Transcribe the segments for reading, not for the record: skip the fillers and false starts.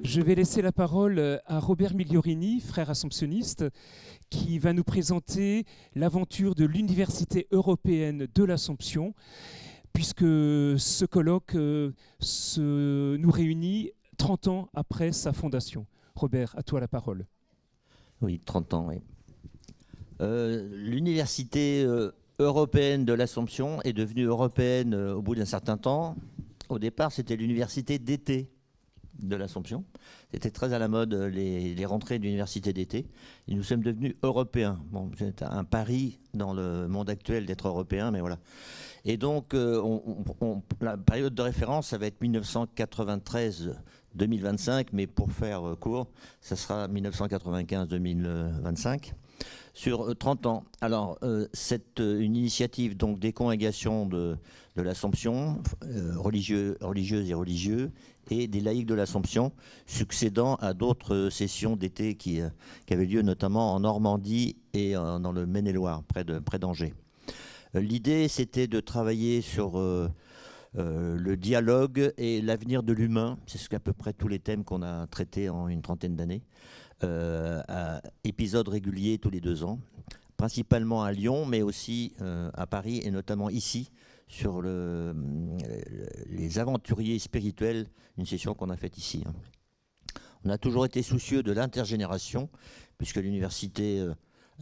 Je vais laisser la parole à Robert Migliorini, frère assomptionniste, qui va nous présenter l'aventure de l'Université européenne de l'Assomption, puisque ce colloque nous réunit 30 ans après sa fondation. Robert, à toi la parole. Oui, 30 ans, oui. L'Université européenne de l'Assomption est devenue européenne au bout d'un certain temps. Au départ, c'était l'université d'été de l'Assomption. C'était très à la mode, les rentrées d'université d'été. Et nous sommes devenus européens. Bon, c'est un pari dans le monde actuel d'être européen, mais voilà. Et donc, la période de référence, ça va être 1993-2025, mais pour faire court, ça sera 1995-2025. Sur 30 ans. Alors, c'est une initiative donc, des congrégations de l'Assomption, religieuses et religieux, et des laïcs de l'Assomption, succédant à d'autres sessions d'été qui avaient lieu notamment en Normandie et dans le Maine-et-Loire, près d'Angers. L'idée, c'était de travailler sur le dialogue et l'avenir de l'humain. C'est ce qu'à peu près tous les thèmes qu'on a traités en une trentaine d'années. À épisodes réguliers tous les 2 ans, principalement à Lyon, mais aussi à Paris et notamment ici, sur les aventuriers spirituels, une session qu'on a faite ici. On a toujours été soucieux de l'intergénération, puisque l'université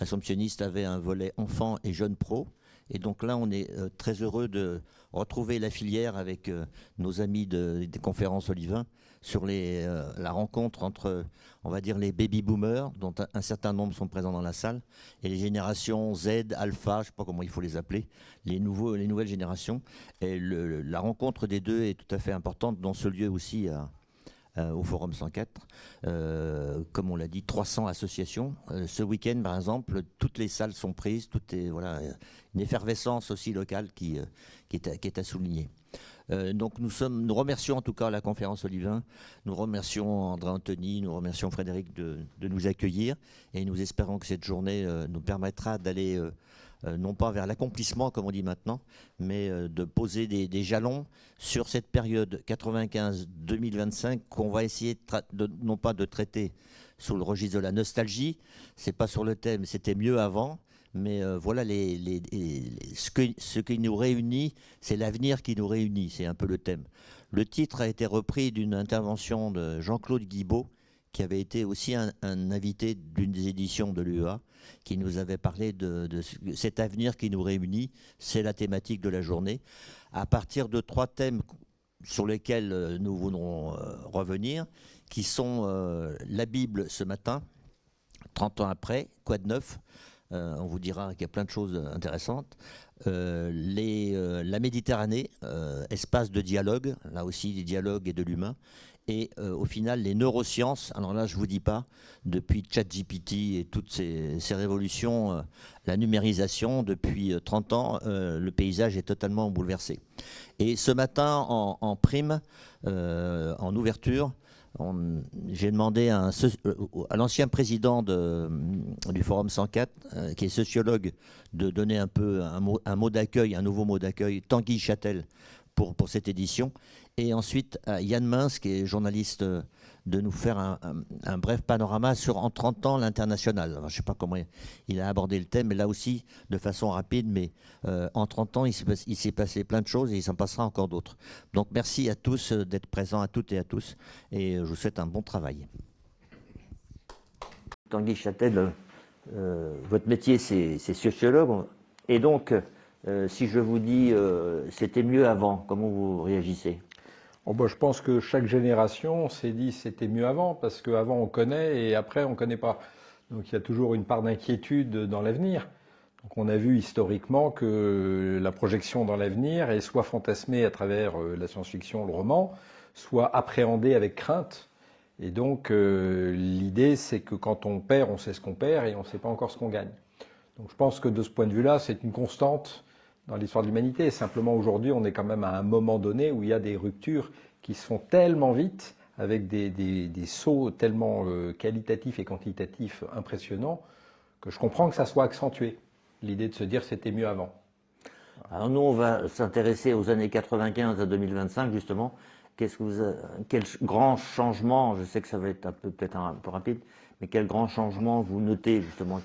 assomptionniste avait un volet enfants et jeunes pros. Et donc là, on est très heureux de retrouver la filière avec nos amis des conférences Olivain sur la rencontre entre, on va dire, les baby-boomers, dont un certain nombre sont présents dans la salle, et les générations Z, Alpha, je ne sais pas comment il faut les appeler, les nouvelles générations. Et la rencontre des deux est tout à fait importante dans ce lieu aussi au Forum 104. Comme on l'a dit, 300 associations. Ce week-end, par exemple, toutes les salles sont prises. Tout est, voilà, une effervescence aussi locale qui est à souligner. Donc nous remercions en tout cas la conférence Olivain, nous remercions André Anthony, nous remercions Frédéric de nous accueillir et nous espérons que cette journée nous permettra d'aller non pas vers l'accomplissement comme on dit maintenant, mais de poser des jalons sur cette période 95-2025 qu'on va essayer non pas de traiter sous le registre de la nostalgie, c'est pas sur le thème, c'était mieux avant. Mais voilà, ce qui nous réunit, c'est l'avenir qui nous réunit, c'est un peu le thème. Le titre a été repris d'une intervention de Jean-Claude Guibaud, qui avait été aussi un invité d'une des éditions de l'UEA, qui nous avait parlé de cet avenir qui nous réunit, c'est la thématique de la journée, à partir de 3 thèmes sur lesquels nous voudrons revenir, qui sont la Bible ce matin, 30 ans après, quoi de neuf ? On vous dira qu'il y a plein de choses intéressantes. La Méditerranée, espace de dialogue, là aussi des dialogues et de l'humain. Et au final, les neurosciences, alors là je ne vous dis pas, depuis ChatGPT et toutes ces révolutions, la numérisation, depuis 30 ans, le paysage est totalement bouleversé. Et ce matin, en prime, en ouverture, j'ai demandé à l'ancien président du Forum 104, qui est sociologue, de donner un peu un mot d'accueil, un nouveau mot d'accueil, Tanguy Châtel, pour cette édition. Et ensuite à Yann Mince, qui est journaliste, de nous faire un bref panorama sur en 30 ans l'international. Je ne sais pas comment il a abordé le thème, mais là aussi de façon rapide, mais en 30 ans il s'est passé plein de choses et il s'en passera encore d'autres. Donc merci à tous d'être présents, à toutes et à tous, et je vous souhaite un bon travail. Tanguy Châtel, votre métier c'est sociologue, et donc si je vous dis c'était mieux avant, comment vous réagissez ? Oh bah, je pense que chaque génération s'est dit c'était mieux avant, parce qu'avant on connaît et après on ne connaît pas. Donc il y a toujours une part d'inquiétude dans l'avenir. Donc on a vu historiquement que la projection dans l'avenir est soit fantasmée à travers la science-fiction, le roman, soit appréhendée avec crainte. Et donc l'idée c'est que quand on perd, on sait ce qu'on perd et on ne sait pas encore ce qu'on gagne. Donc je pense que de ce point de vue-là, c'est une constante dans l'histoire de l'humanité. Simplement aujourd'hui, on est quand même à un moment donné où il y a des ruptures qui se font tellement vite, avec des sauts tellement qualitatifs et quantitatifs impressionnants, que je comprends que ça soit accentué. L'idée de se dire c'était mieux avant. Alors nous, on va s'intéresser aux années 95 à 2025 justement, quel grand changement, je sais que ça va être peut-être un peu rapide, mais quel grand changement vous notez justement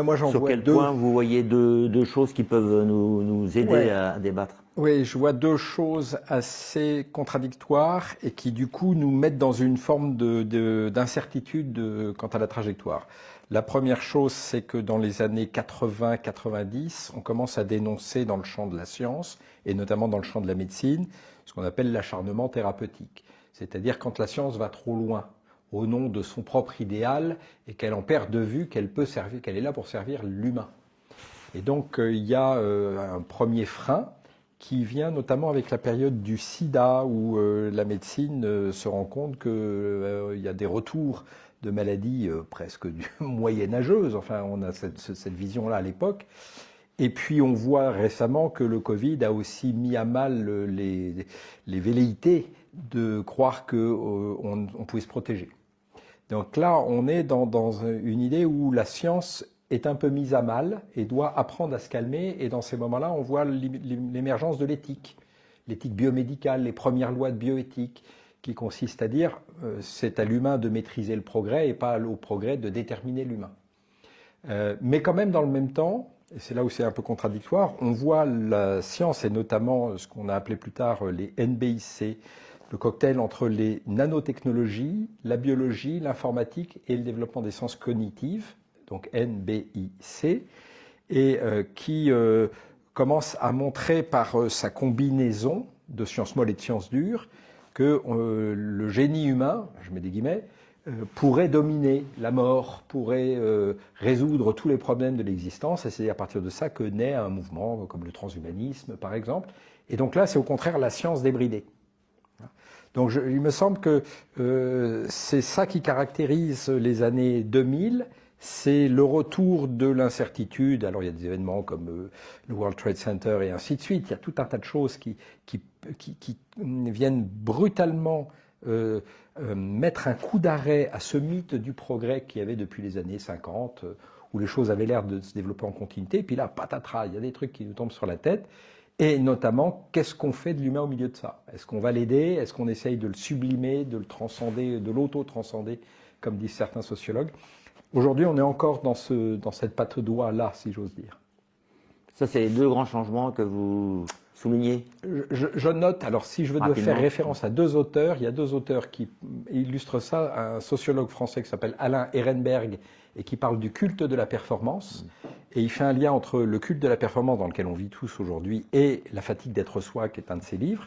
Moi, j'en sur vois quel deux. point vous voyez deux choses qui peuvent nous aider Ouais. à débattre? Oui, je vois deux choses assez contradictoires et qui du coup nous mettent dans une forme d'incertitude quant à la trajectoire. La première chose, c'est que dans les années 80-90, on commence à dénoncer dans le champ de la science, et notamment dans le champ de la médecine, ce qu'on appelle l'acharnement thérapeutique. C'est-à-dire quand la science va trop loin au nom de son propre idéal et qu'elle en perd de vue qu'elle est là pour servir l'humain. Et donc il y a un premier frein qui vient notamment avec la période du sida où la médecine se rend compte qu'il y a des retours de maladies presque moyenâgeuses. Enfin, on a cette vision-là à l'époque. Et puis on voit récemment que le Covid a aussi mis à mal les velléités de croire qu'on pouvait se protéger. Donc là, on est dans une idée où la science est un peu mise à mal et doit apprendre à se calmer. Et dans ces moments-là, on voit l'émergence de l'éthique biomédicale, les premières lois de bioéthique, qui consistent à dire c'est à l'humain de maîtriser le progrès et pas au progrès de déterminer l'humain. Mais quand même, dans le même temps, et c'est là où c'est un peu contradictoire, on voit la science et notamment ce qu'on a appelé plus tard les NBIC, le cocktail entre les nanotechnologies, la biologie, l'informatique et le développement des sciences cognitives, donc NBIC, et qui commence à montrer par sa combinaison de sciences molles et de sciences dures que le génie humain, je mets des guillemets, pourrait dominer la mort, pourrait résoudre tous les problèmes de l'existence, et c'est à partir de ça que naît un mouvement comme le transhumanisme, par exemple. Et donc là, c'est au contraire la science débridée. Donc il me semble que c'est ça qui caractérise les années 2000, c'est le retour de l'incertitude. Alors il y a des événements comme le World Trade Center et ainsi de suite, il y a tout un tas de choses qui viennent brutalement mettre un coup d'arrêt à ce mythe du progrès qu'il y avait depuis les années 50, où les choses avaient l'air de se développer en continuité, et puis là, patatras, il y a des trucs qui nous tombent sur la tête. Et notamment, qu'est-ce qu'on fait de l'humain au milieu de ça? Est-ce qu'on va l'aider? Est-ce qu'on essaye de le sublimer, de le transcender, de l'auto-transcender, comme disent certains sociologues? Aujourd'hui, on est encore dans cette patte-doigt-là, si j'ose dire. Ça, c'est les deux grands changements que vous soulignez. Je note, alors si je veux faire référence à deux auteurs, il y a deux auteurs qui illustrent ça, un sociologue français qui s'appelle Alain Ehrenberg et qui parle du culte de la performance. Et il fait un lien entre le culte de la performance dans lequel on vit tous aujourd'hui et la fatigue d'être soi, qui est un de ses livres.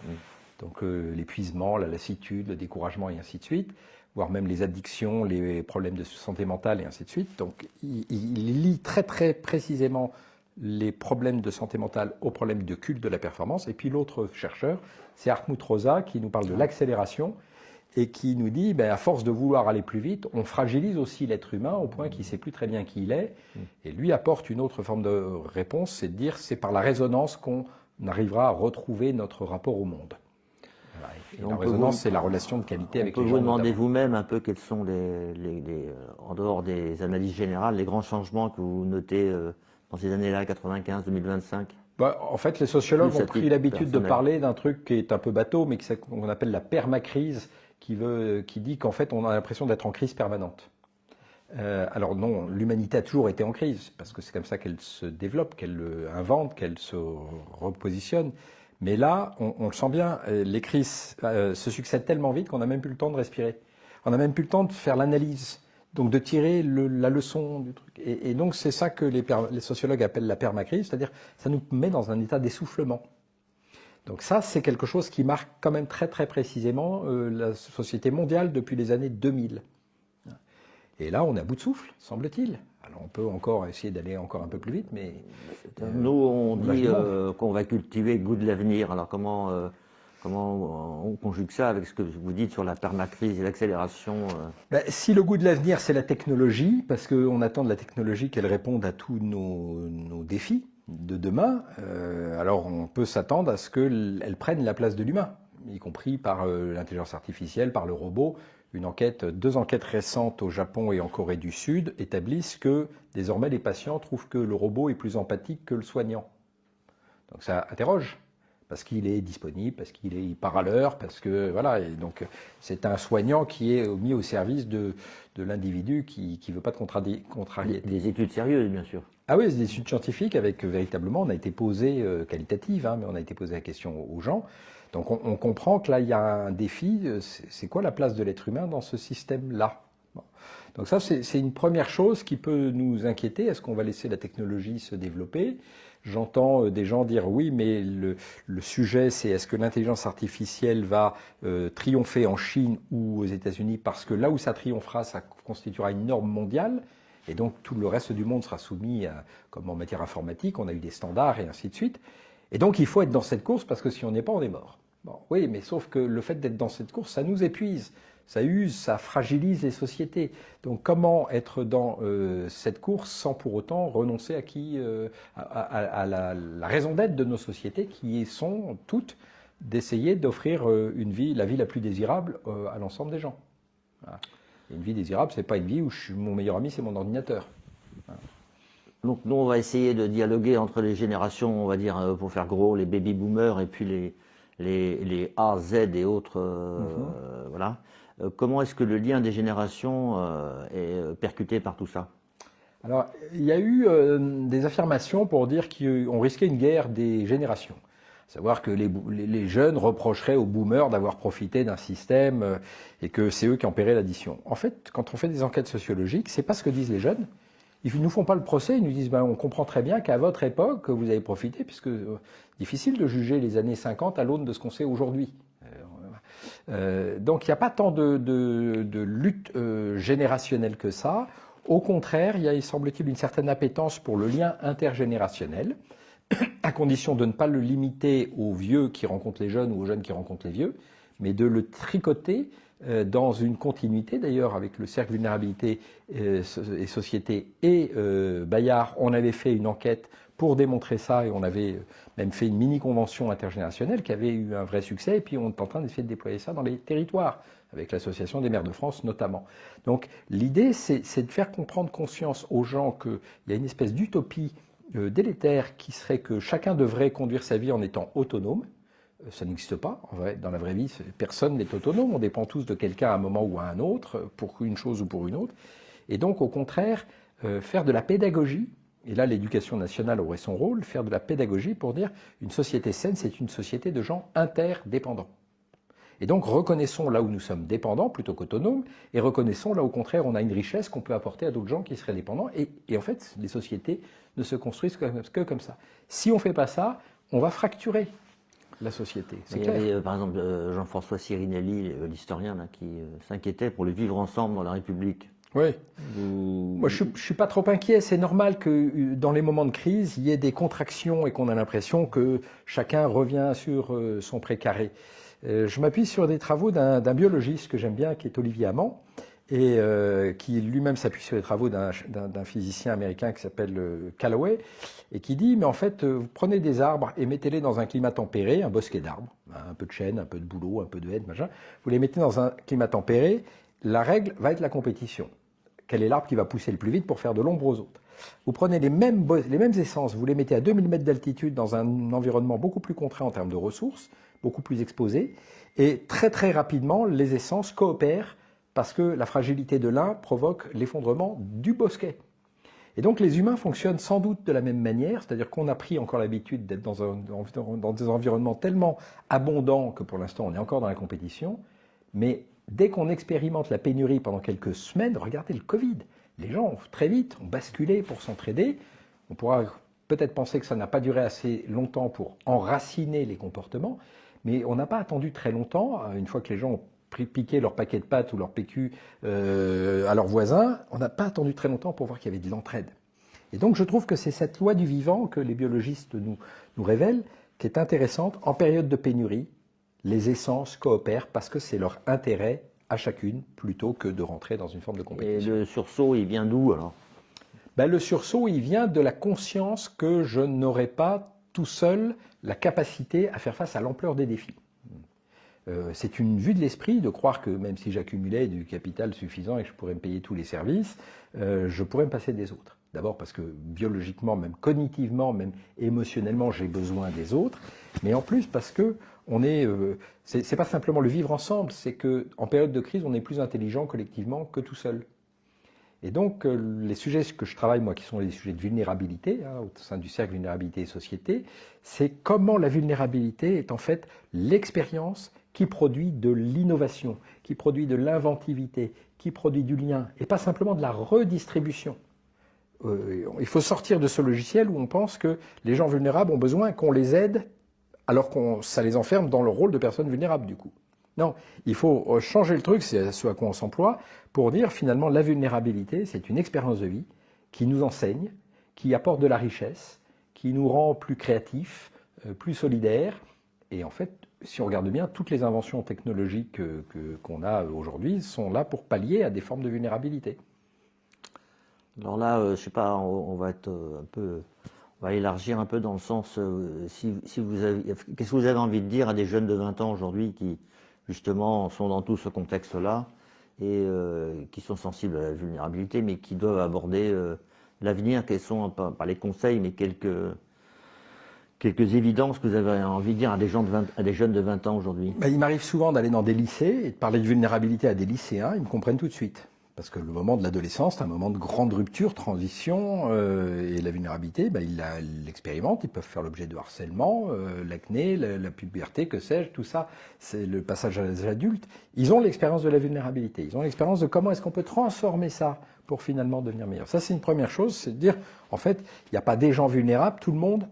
Donc l'épuisement, la lassitude, le découragement et ainsi de suite, voire même les addictions, les problèmes de santé mentale et ainsi de suite. Donc il lie très très précisément les problèmes de santé mentale aux problèmes de culte de la performance. Et puis l'autre chercheur, c'est Hartmut Rosa, qui nous parle de l'accélération et qui nous dit, à force de vouloir aller plus vite, on fragilise aussi l'être humain au point qu'il ne sait plus très bien qui il est. Et lui apporte une autre forme de réponse, c'est de dire c'est par la résonance qu'on arrivera à retrouver notre rapport au monde. Et la résonance, c'est la relation de qualité avec les gens. On peut vous demander vous-même un peu quels sont, en dehors des analyses générales, les grands changements que vous notez dans ces années-là, 95-2025? En fait, les sociologues ont pris l'habitude de parler d'un truc qui est un peu bateau, mais qu'on appelle la permacrise, qui dit qu'en fait, on a l'impression d'être en crise permanente. Alors non, l'humanité a toujours été en crise, parce que c'est comme ça qu'elle se développe, qu'elle invente, qu'elle se repositionne. Mais là, on le sent bien, les crises se succèdent tellement vite qu'on n'a même plus le temps de respirer. On n'a même plus le temps de faire l'analyse, donc de tirer la leçon du truc. Et donc c'est ça que les sociologues appellent la permacrise, c'est-à-dire ça nous met dans un état d'essoufflement. Donc ça, c'est quelque chose qui marque quand même très très précisément la société mondiale depuis les années 2000. Et là, on est à bout de souffle, semble-t-il. Alors on peut encore essayer d'aller encore un peu plus vite, mais... Nous, on dit qu'on va cultiver le goût de l'avenir. Alors comment on conjugue ça avec ce que vous dites sur la permacrise et l'accélération? Si le goût de l'avenir, c'est la technologie, parce qu'on attend de la technologie qu'elle réponde à tous nos défis de demain, alors on peut s'attendre à ce qu'elle prenne la place de l'humain, y compris par l'intelligence artificielle, par le robot. Deux enquêtes récentes au Japon et en Corée du Sud établissent que désormais les patients trouvent que le robot est plus empathique que le soignant. Donc ça interroge, parce qu'il est disponible, parce qu'il part à l'heure, parce que voilà. Et donc c'est un soignant qui est mis au service de l'individu qui ne veut pas de contrariété. Des études sérieuses, bien sûr. Ah oui, c'est des études scientifiques avec véritablement, on a été posé, qualitative, hein, mais on a été posé la question aux gens. Donc on comprend que là, il y a un défi, c'est quoi la place de l'être humain dans ce système-là? Bon. Donc ça, c'est une première chose qui peut nous inquiéter. Est-ce qu'on va laisser la technologie se développer? J'entends des gens dire oui, mais le sujet, c'est est-ce que l'intelligence artificielle va triompher en Chine ou aux États-Unis, parce que là où ça triomphera, ça constituera une norme mondiale. Et donc tout le reste du monde sera soumis, comme en matière informatique, on a eu des standards et ainsi de suite. Et donc il faut être dans cette course parce que si on n'est pas, on est mort. Bon, oui, mais sauf que le fait d'être dans cette course, ça nous épuise, ça use, ça fragilise les sociétés. Donc comment être dans cette course sans pour autant renoncer à la raison d'être de nos sociétés qui sont toutes d'essayer d'offrir la vie la plus désirable à l'ensemble des gens. Voilà. Une vie désirable, c'est pas une vie où mon meilleur ami, c'est mon ordinateur. Voilà. Donc nous, on va essayer de dialoguer entre les générations, on va dire, pour faire gros, les baby-boomers et puis les A, Z et autres. Voilà. Comment est-ce que le lien des générations est percuté par tout ça? Alors, il y a eu des affirmations pour dire qu'on risquait une guerre des générations. Savoir que les jeunes reprocheraient aux boomers d'avoir profité d'un système et que c'est eux qui en paieraient l'addition. En fait, quand on fait des enquêtes sociologiques, c'est pas ce que disent les jeunes. Ils ne nous font pas le procès, ils nous disent on comprend très bien qu'à votre époque, vous avez profité, puisque difficile de juger les années 50 à l'aune de ce qu'on sait aujourd'hui. Donc il n'y a pas tant de lutte générationnelle que ça. Au contraire, il y a, il semble-t-il, une certaine appétence pour le lien intergénérationnel, à condition de ne pas le limiter aux vieux qui rencontrent les jeunes ou aux jeunes qui rencontrent les vieux, mais de le tricoter dans une continuité. D'ailleurs, avec le Cercle Vulnérabilité et Société et Bayard, on avait fait une enquête pour démontrer ça et on avait même fait une mini-convention intergénérationnelle qui avait eu un vrai succès et puis on est en train d'essayer de déployer ça dans les territoires, avec l'Association des maires de France notamment. Donc l'idée, c'est de faire prendre conscience aux gens qu'il y a une espèce d'utopie délétère qui serait que chacun devrait conduire sa vie en étant autonome. Ça n'existe pas. En vrai, dans la vraie vie, personne n'est autonome. On dépend tous de quelqu'un à un moment ou à un autre, pour une chose ou pour une autre. Et donc, au contraire, faire de la pédagogie, et là l'éducation nationale aurait son rôle, faire de la pédagogie pour dire une société saine, c'est une société de gens interdépendants. Et donc reconnaissons là où nous sommes dépendants plutôt qu'autonomes, et reconnaissons là au contraire on a une richesse qu'on peut apporter à d'autres gens qui seraient dépendants, et en fait les sociétés ne se construisent que comme ça. Si on ne fait pas ça, on va fracturer la société. Il y avait par exemple Jean-François Sirinelli, l'historien, qui s'inquiétait pour le vivre ensemble dans la République. Oui. Moi, je ne suis pas trop inquiet. C'est normal que dans les moments de crise, il y ait des contractions et qu'on a l'impression que chacun revient sur son précaré. Je m'appuie sur des travaux d'un biologiste que j'aime bien, qui est Olivier Amand, et qui lui-même s'appuie sur les travaux d'un physicien américain qui s'appelle Callaway, et qui dit, mais en fait, vous prenez des arbres et mettez-les dans un climat tempéré, un bosquet d'arbres, un peu de chêne, un peu de bouleau, un peu de hêtre, machin, vous les mettez dans un climat tempéré, la règle va être la compétition. Quel est l'arbre qui va pousser le plus vite pour faire de l'ombre aux autres? Vous prenez les mêmes essences, vous les mettez à 2000 mètres d'altitude dans un environnement beaucoup plus contraint en termes de ressources, beaucoup plus exposé, et très très rapidement, les essences coopèrent parce que la fragilité de l'un provoque l'effondrement du bosquet. Et donc les humains fonctionnent sans doute de la même manière, c'est-à-dire qu'on a pris encore l'habitude d'être dans des environnements tellement abondants que pour l'instant on est encore dans la compétition, mais dès qu'on expérimente la pénurie pendant quelques semaines, regardez le Covid, les gens très vite ont basculé pour s'entraider. On pourra peut-être penser que ça n'a pas duré assez longtemps pour enraciner les comportements, mais on n'a pas attendu très longtemps, une fois que les gens ont piqué leur paquet de pâtes ou leur PQ à leurs voisins, on n'a pas attendu très longtemps pour voir qu'il y avait de l'entraide. Et donc je trouve que c'est cette loi du vivant que les biologistes nous révèlent, qui est intéressante. En période de pénurie, les essences coopèrent parce que c'est leur intérêt à chacune, plutôt que de rentrer dans une forme de compétition. Et le sursaut, il vient d'où alors? Le sursaut, il vient de la conscience que je n'aurai pas tout seul la capacité à faire face à l'ampleur des défis. C'est une vue de l'esprit de croire que même si j'accumulais du capital suffisant et que je pourrais me payer tous les services, je pourrais me passer des autres. D'abord parce que biologiquement, même cognitivement, même émotionnellement, j'ai besoin des autres. Mais en plus parce que c'est pas simplement le vivre ensemble, c'est que en période de crise, on est plus intelligent collectivement que tout seul. Et donc, les sujets que je travaille, moi, qui sont les sujets de vulnérabilité, au sein du cercle vulnérabilité et société, c'est comment la vulnérabilité est en fait l'expérience qui produit de l'innovation, qui produit de l'inventivité, qui produit du lien, et pas simplement de la redistribution. Il faut sortir de ce logiciel où on pense que les gens vulnérables ont besoin qu'on les aide, alors que ça les enferme dans le rôle de personnes vulnérables, du coup. Non, il faut changer le truc, c'est ce à quoi on s'emploie, pour dire finalement la vulnérabilité, c'est une expérience de vie qui nous enseigne, qui apporte de la richesse, qui nous rend plus créatifs, plus solidaires. Et en fait, si on regarde bien, toutes les inventions technologiques qu'on a aujourd'hui sont là pour pallier à des formes de vulnérabilité. Alors là, je sais pas, on va être un peu, on va élargir un peu dans le sens, qu'est-ce que vous avez envie de dire à des jeunes de 20 ans aujourd'hui qui justement sont dans tout ce contexte-là et qui sont sensibles à la vulnérabilité, mais qui doivent aborder l'avenir. Quels sont, pas les conseils, mais quelques évidences que vous avez envie de dire à des jeunes de 20 ans aujourd'hui? Il m'arrive souvent d'aller dans des lycées et de parler de vulnérabilité à des lycéens, ils me comprennent tout de suite. Parce que le moment de l'adolescence, c'est un moment de grande rupture, transition, et la vulnérabilité, ils l'expérimentent, ils peuvent faire l'objet de harcèlement, l'acné, la puberté, que sais-je, tout ça, c'est le passage à l'âge adulte. Ils ont l'expérience de la vulnérabilité, ils ont l'expérience de comment est-ce qu'on peut transformer ça pour finalement devenir meilleur. Ça, c'est une première chose, c'est de dire, en fait, il n'y a pas des gens vulnérables, tout le monde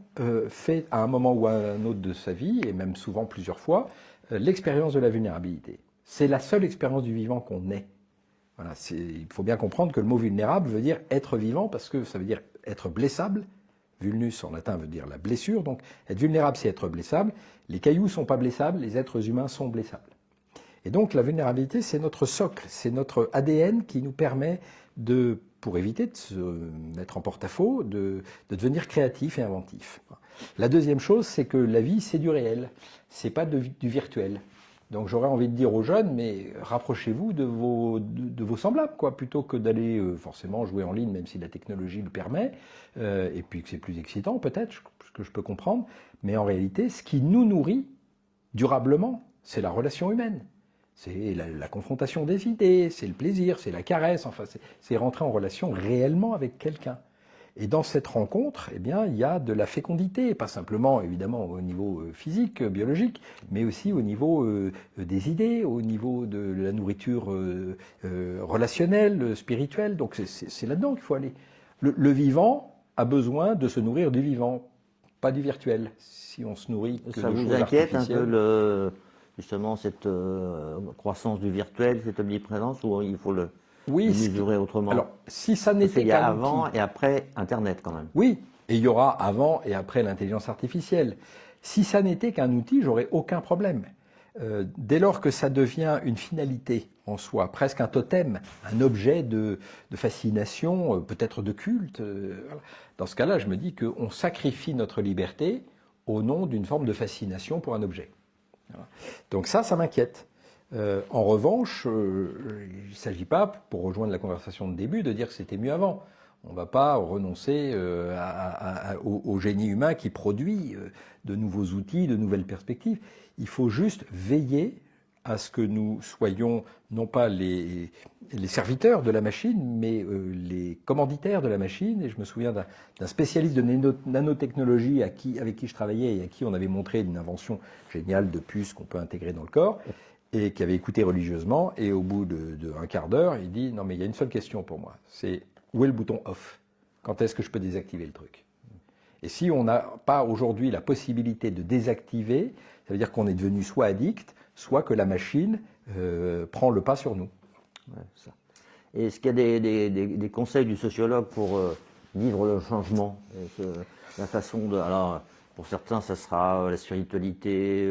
fait à un moment ou à un autre de sa vie, et même souvent plusieurs fois, l'expérience de la vulnérabilité. C'est la seule expérience du vivant qu'on ait. Voilà, il faut bien comprendre que le mot vulnérable veut dire être vivant, parce que ça veut dire être blessable. Vulnus en latin veut dire la blessure, donc être vulnérable c'est être blessable. Les cailloux ne sont pas blessables, les êtres humains sont blessables. Et donc la vulnérabilité c'est notre socle, c'est notre ADN qui nous permet pour éviter de se mettre en porte-à-faux, de devenir créatif et inventif. La deuxième chose c'est que la vie c'est du réel, c'est pas du virtuel. Donc j'aurais envie de dire aux jeunes, mais rapprochez-vous de vos semblables, quoi, plutôt que d'aller forcément jouer en ligne, même si la technologie le permet, et puis que c'est plus excitant peut-être, ce que je peux comprendre, mais en réalité, ce qui nous nourrit durablement, c'est la relation humaine. C'est la confrontation des idées, c'est le plaisir, c'est la caresse, enfin c'est rentrer en relation réellement avec quelqu'un. Et dans cette rencontre, eh bien, il y a de la fécondité, pas simplement évidemment au niveau physique, biologique, mais aussi au niveau des idées, au niveau de la nourriture relationnelle, spirituelle. Donc c'est là-dedans qu'il faut aller. Le vivant a besoin de se nourrir du vivant, pas du virtuel. Si on se nourrit que de choses artificielles. Ça vous inquiète un peu justement cette croissance du virtuel, cette omniprésence, ou il faut le mesurer autrement? Alors, si ça n'était qu'un outil... Il y a avant et après Internet, quand même. Oui, et il y aura avant et après l'intelligence artificielle. Si ça n'était qu'un outil, j'aurais aucun problème. Dès lors que ça devient une finalité en soi, presque un totem, un objet de fascination, peut-être de culte, dans ce cas-là, je me dis qu'on sacrifie notre liberté au nom d'une forme de fascination pour un objet. Voilà. Donc ça m'inquiète. En revanche, il ne s'agit pas, pour rejoindre la conversation de début, de dire que c'était mieux avant. On ne va pas renoncer au génie humain qui produit de nouveaux outils, de nouvelles perspectives. Il faut juste veiller à ce que nous soyons non pas les serviteurs de la machine, mais les commanditaires de la machine. Et je me souviens d'un spécialiste de nanotechnologie avec qui je travaillais et à qui on avait montré une invention géniale de puce qu'on peut intégrer dans le corps, et qui avait écouté religieusement, et au bout d'un quart d'heure, il dit « Non mais il y a une seule question pour moi, c'est où est le bouton off? Quand est-ce que je peux désactiver le truc ?» Et si on n'a pas aujourd'hui la possibilité de désactiver, ça veut dire qu'on est devenu soit addict, soit que la machine prend le pas sur nous. Ouais, ça. Et est-ce qu'il y a des conseils du sociologue pour vivre le changement, la façon de... Alors, pour certains, ça sera la spiritualité,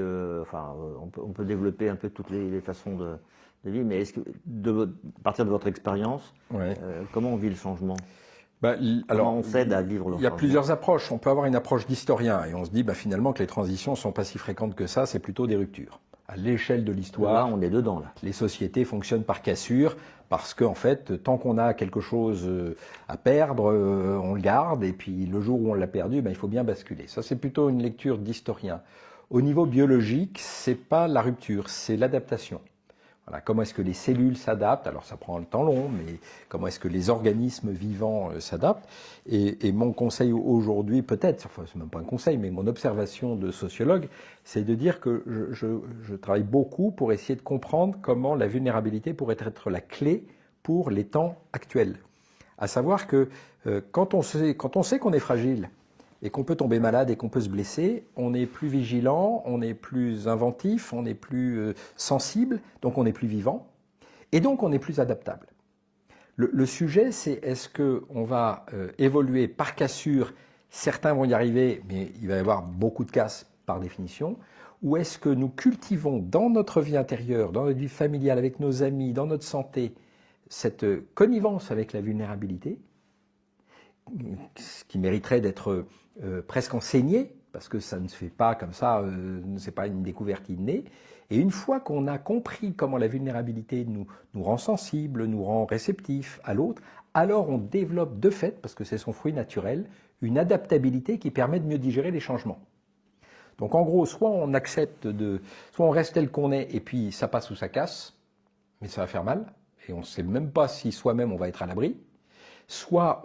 on peut développer un peu toutes les façons de vivre, mais est-ce que, à partir de votre expérience, comment on vit le changement? Comment on s'aide à vivre le changement? Il y a plusieurs approches. On peut avoir une approche d'historien, et on se dit finalement que les transitions ne sont pas si fréquentes que ça, c'est plutôt des ruptures. À l'échelle de l'histoire, là, on est dedans. Là. Les sociétés fonctionnent par cassure, parce qu'en fait, tant qu'on a quelque chose à perdre, on le garde, et puis le jour où on l'a perdu, il faut bien basculer. Ça, c'est plutôt une lecture d'historien. Au niveau biologique, c'est pas la rupture, c'est l'adaptation. Voilà, comment est-ce que les cellules s'adaptent? Alors ça prend le temps long, mais comment est-ce que les organismes vivants s'adaptent? Et mon conseil aujourd'hui, peut-être, enfin c'est même pas un conseil, mais mon observation de sociologue, c'est de dire que je travaille beaucoup pour essayer de comprendre comment la vulnérabilité pourrait être la clé pour les temps actuels. À savoir que quand on sait qu'on est fragile, et qu'on peut tomber malade et qu'on peut se blesser, on est plus vigilant, on est plus inventif, on est plus sensible, donc on est plus vivant, et donc on est plus adaptable. Le sujet, c'est est-ce qu'on va évoluer par cassure, certains vont y arriver, mais il va y avoir beaucoup de casses par définition, ou est-ce que nous cultivons dans notre vie intérieure, dans notre vie familiale, avec nos amis, dans notre santé, cette connivence avec la vulnérabilité, ce qui mériterait d'être presque enseigné, parce que ça ne se fait pas comme ça, c'est pas une découverte innée. Et une fois qu'on a compris comment la vulnérabilité nous rend sensibles, nous rend réceptifs à l'autre, alors on développe de fait, parce que c'est son fruit naturel, une adaptabilité qui permet de mieux digérer les changements. Donc en gros, soit on accepte soit on reste tel qu'on est, et puis ça passe ou ça casse, mais ça va faire mal, et on ne sait même pas si soi-même on va être à l'abri. Soit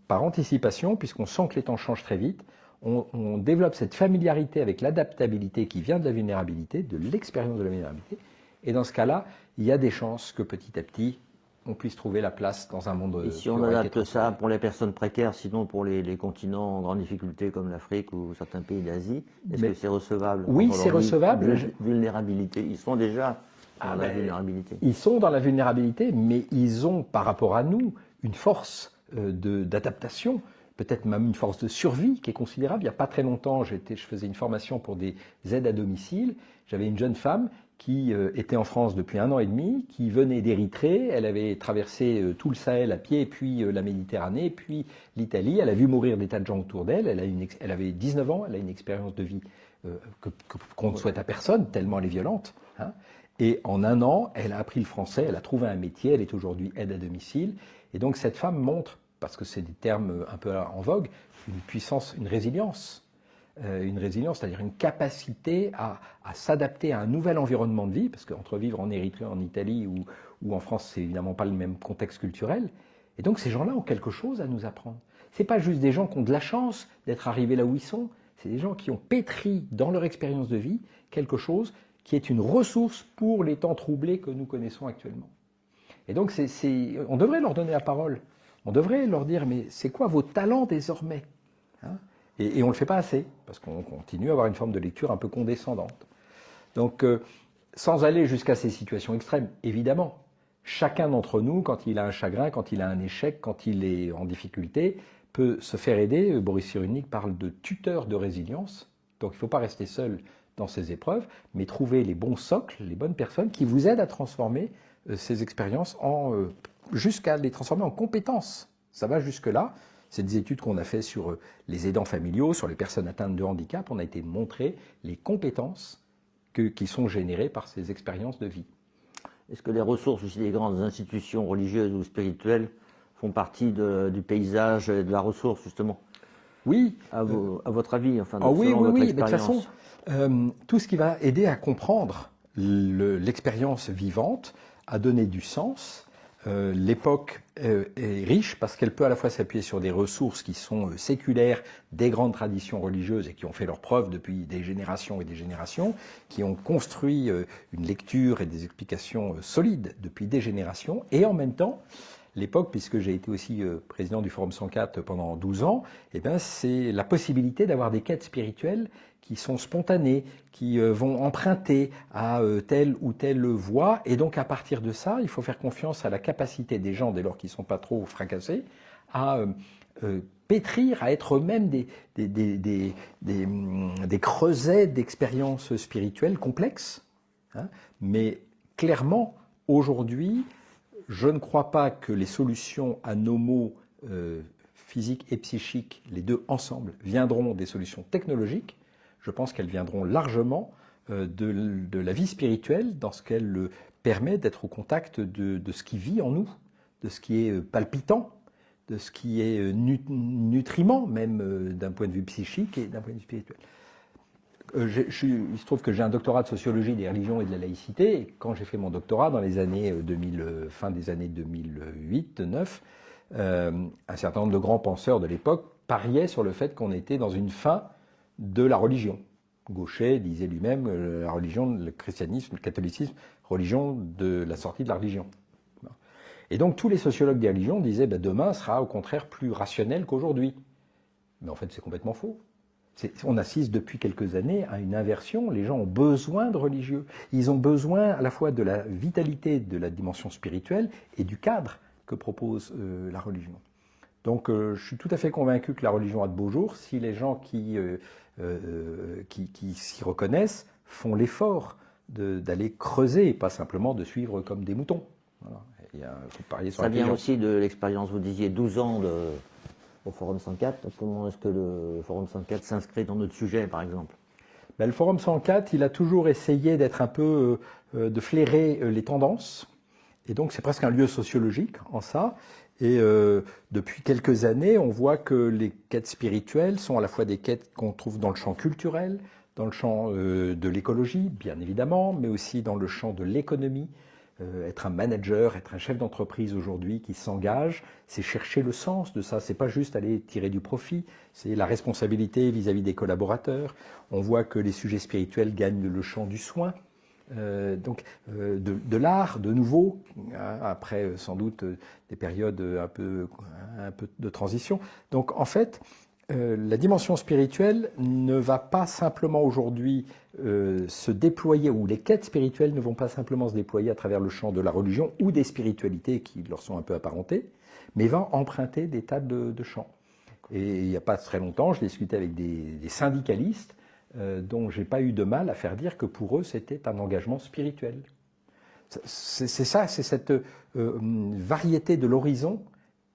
par anticipation, puisqu'on sent que les temps changent très vite, on développe cette familiarité avec l'adaptabilité qui vient de la vulnérabilité, de l'expérience de la vulnérabilité. Et dans ce cas-là, il y a des chances que petit à petit, on puisse trouver la place dans un monde. Et si on adapte ça pour les personnes précaires, sinon pour les continents en grande difficulté comme l'Afrique ou certains pays d'Asie, est-ce que c'est recevable? Oui, c'est recevable. Vulnérabilité, ils sont déjà dans la vulnérabilité. Ils sont dans la vulnérabilité, mais ils ont, par rapport à nous, une force d'adaptation, peut-être même une force de survie qui est considérable. Il n'y a pas très longtemps, je faisais une formation pour des aides à domicile. J'avais une jeune femme qui était en France depuis 1 an et demi, qui venait d'Érythrée. Elle avait traversé tout le Sahel à pied, puis la Méditerranée, puis l'Italie. Elle a vu mourir des tas de gens autour d'elle. Elle avait 19 ans, elle a une expérience de vie qu'on ne souhaite à personne, tellement elle est violente. Hein. Et en 1 an, elle a appris le français, elle a trouvé un métier, elle est aujourd'hui aide à domicile. Et donc cette femme montre, parce que c'est des termes un peu en vogue, une puissance, une résilience. C'est-à-dire une capacité à s'adapter à un nouvel environnement de vie, parce qu'entre vivre en Érythrée, en Italie ou en France, c'est évidemment pas le même contexte culturel. Et donc ces gens-là ont quelque chose à nous apprendre. C'est pas juste des gens qui ont de la chance d'être arrivés là où ils sont, c'est des gens qui ont pétri dans leur expérience de vie quelque chose qui est une ressource pour les temps troublés que nous connaissons actuellement. Et donc on devrait leur donner la parole. On devrait leur dire, mais c'est quoi vos talents désormais, hein? Et on ne le fait pas assez, parce qu'on continue à avoir une forme de lecture un peu condescendante. Donc, sans aller jusqu'à ces situations extrêmes, évidemment, chacun d'entre nous, quand il a un chagrin, quand il a un échec, quand il est en difficulté, peut se faire aider. Boris Cyrulnik parle de tuteur de résilience. Donc, il ne faut pas rester seul dans ces épreuves, mais trouver les bons socles, les bonnes personnes qui vous aident à transformer ces expériences jusqu'à les transformer en compétences. Ça va jusque-là. C'est des études qu'on a fait sur les aidants familiaux, sur les personnes atteintes de handicap. On a été montrer les compétences qui sont générées par ces expériences de vie. Est-ce que les ressources aussi des grandes institutions religieuses ou spirituelles font partie du paysage et de la ressource, justement? Oui. À votre avis, enfin, oui, selon votre expérience. Mais de toute façon, tout ce qui va aider à comprendre l'expérience vivante, à donner du sens. L'époque est riche parce qu'elle peut à la fois s'appuyer sur des ressources qui sont séculaires, des grandes traditions religieuses et qui ont fait leurs preuves depuis des générations et des générations, qui ont construit une lecture et des explications solides depuis des générations, et en même temps, l'époque, puisque j'ai été aussi président du Forum 104 pendant 12 ans, eh bien, c'est la possibilité d'avoir des quêtes spirituelles qui sont spontanées, qui vont emprunter à telle ou telle voie. Et donc, à partir de ça, il faut faire confiance à la capacité des gens, dès lors qu'ils ne sont pas trop fracassés, à pétrir, à être eux-mêmes des creusets d'expériences spirituelles complexes. Hein. Mais clairement, aujourd'hui, je ne crois pas que les solutions à nos maux physiques et psychiques, les deux ensemble, viendront des solutions technologiques. Je pense qu'elles viendront largement de la vie spirituelle dans ce qu'elle permet d'être au contact de ce qui vit en nous, de ce qui est palpitant, de ce qui est nutriment, même d'un point de vue psychique et d'un point de vue spirituel. Il se trouve que j'ai un doctorat de sociologie des religions et de la laïcité, et quand j'ai fait mon doctorat dans les années fin des années 2008-2009, un certain nombre de grands penseurs de l'époque pariaient sur le fait qu'on était dans une fin de la religion. Gauchet disait lui-même la religion, le christianisme, le catholicisme, religion de la sortie de la religion. Et donc tous les sociologues des religions disaient demain sera au contraire plus rationnel qu'aujourd'hui. Mais en fait c'est complètement faux. On assiste depuis quelques années à une inversion. Les gens ont besoin de religieux. Ils ont besoin à la fois de la vitalité de la dimension spirituelle et du cadre que propose la religion. Donc je suis tout à fait convaincu que la religion a de beaux jours si les gens qui s'y reconnaissent font l'effort d'aller creuser et pas simplement de suivre comme des moutons. Voilà. Faut parier sur ça vient aussi de l'expérience, vous disiez 12 ans au Forum 104. Comment est-ce que le Forum 104 s'inscrit dans notre sujet, par exemple? Le Forum 104, il a toujours essayé d'être un peu, de flairer les tendances. Et donc, c'est presque un lieu sociologique en ça. Et depuis quelques années, on voit que les quêtes spirituelles sont à la fois des quêtes qu'on trouve dans le champ culturel, dans le champ de l'écologie, bien évidemment, mais aussi dans le champ de l'économie. Être un manager, être un chef d'entreprise aujourd'hui qui s'engage, c'est chercher le sens de ça. C'est pas juste aller tirer du profit, c'est la responsabilité vis-à-vis des collaborateurs. On voit que les sujets spirituels gagnent le champ du soin, de l'art, de nouveau, après sans doute des périodes un peu de transition. Donc en fait, la dimension spirituelle ne va pas simplement aujourd'hui se déployer, ou les quêtes spirituelles ne vont pas simplement se déployer à travers le champ de la religion ou des spiritualités qui leur sont un peu apparentées, mais va emprunter des tas de champs. Et il n'y a pas très longtemps, je discutais avec des syndicalistes dont je n'ai pas eu de mal à faire dire que pour eux c'était un engagement spirituel. C'est ça, c'est cette variété de l'horizon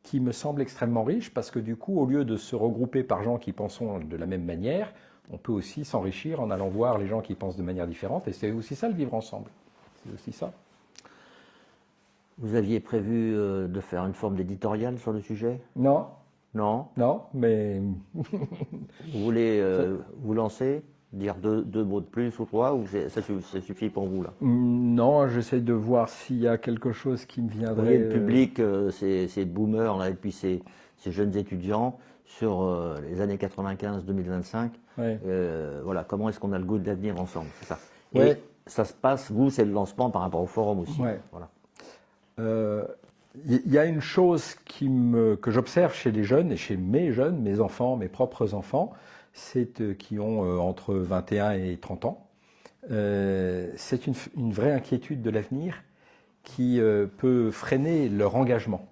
qui me semble extrêmement riche, parce que du coup, au lieu de se regrouper par gens qui pensent de la même manière, on peut aussi s'enrichir en allant voir les gens qui pensent de manière différente, et c'est aussi ça le vivre ensemble. C'est aussi ça. Vous aviez prévu de faire une forme d'éditorial sur le sujet? Non. Non? Non, mais... Vous voulez vous lancer? Dire deux mots de plus ou trois, ou ça suffit pour vous là? Non, j'essaie de voir s'il y a quelque chose qui me viendrait... Vous voyez, le public, ces boomers là, et puis ces jeunes étudiants sur les années 95-2025, ouais. Voilà, comment est-ce qu'on a le goût de l'avenir ensemble, c'est ça. Ouais. Et ça se passe, vous, c'est le lancement par rapport au forum aussi. Ouais. Voilà. Y a une chose que j'observe chez les jeunes, et chez mes jeunes, mes enfants, mes propres enfants, c'est qui ont entre 21 et 30 ans. C'est une vraie inquiétude de l'avenir qui peut freiner leur engagement.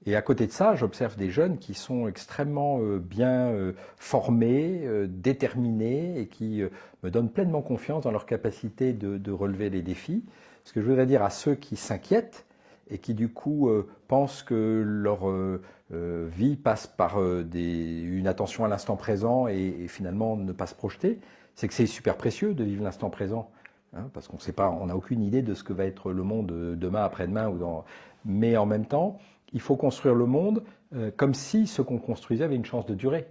Et à côté de ça, j'observe des jeunes qui sont extrêmement bien formés, déterminés, et qui me donnent pleinement confiance dans leur capacité de relever les défis. Ce que je voudrais dire à ceux qui s'inquiètent et qui du coup pensent que leur vie passe par une attention à l'instant présent et finalement ne pas se projeter, c'est que c'est super précieux de vivre l'instant présent, hein, parce qu'on sait pas, on n'a aucune idée de ce que va être le monde demain, après-demain, mais en même temps, il faut construire le monde comme si ce qu'on construisait avait une chance de durer,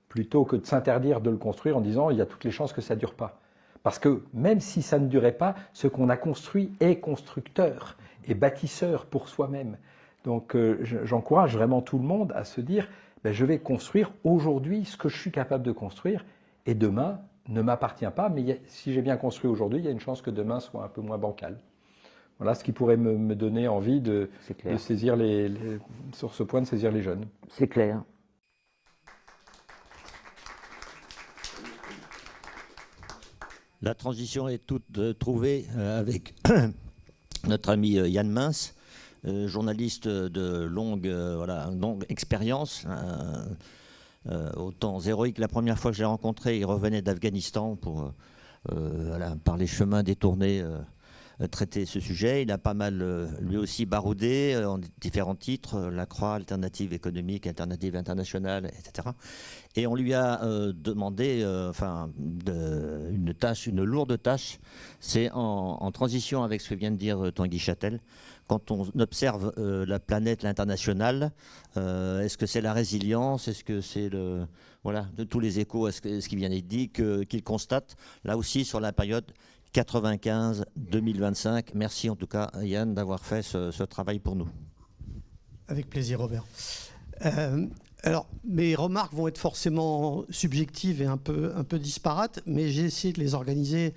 plutôt que de s'interdire de le construire en disant il y a toutes les chances que ça ne dure pas. Parce que même si ça ne durait pas, ce qu'on a construit est constructeur et bâtisseur pour soi-même. Donc j'encourage vraiment tout le monde à se dire je vais construire aujourd'hui ce que je suis capable de construire, et demain ne m'appartient pas, mais si j'ai bien construit aujourd'hui, il y a une chance que demain soit un peu moins bancal. Voilà ce qui pourrait me donner envie de saisir sur ce point, de saisir les jeunes. C'est clair. La transition est toute trouvée avec notre ami Yann Mince, journaliste de longue expérience, au temps héroïque. La première fois que je l'ai rencontré, il revenait d'Afghanistan par les chemins détournés traité ce sujet. Il a pas mal, lui aussi, baroudé en différents titres, la Croix, Alternative économique, Alternative internationale, etc. Et on lui a demandé une lourde tâche. C'est en transition avec ce que vient de dire Tanguy Châtel. Quand on observe la planète, l'international, est-ce que c'est la résilience? Est-ce que c'est de tous les échos à ce qui vient d'être dit qu'il constate, là aussi, sur la période 95-2025. Merci en tout cas, Yann, d'avoir fait ce travail pour nous. Avec plaisir, Robert. Alors, mes remarques vont être forcément subjectives et un peu disparates, mais j'ai essayé de les organiser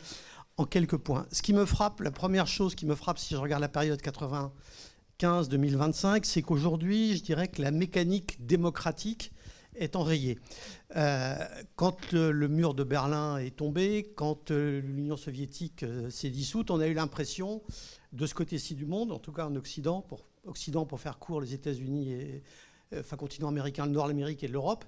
en quelques points. Ce qui me frappe, la première chose qui me frappe si je regarde la période 95-2025, c'est qu'aujourd'hui, je dirais que la mécanique démocratique est enrayée. Quand le mur de Berlin est tombé, quand l'Union soviétique s'est dissoute, on a eu l'impression, de ce côté-ci du monde, en tout cas en Occident, pour faire court, les États-Unis et continent américain, le Nord, l'Amérique et l'Europe,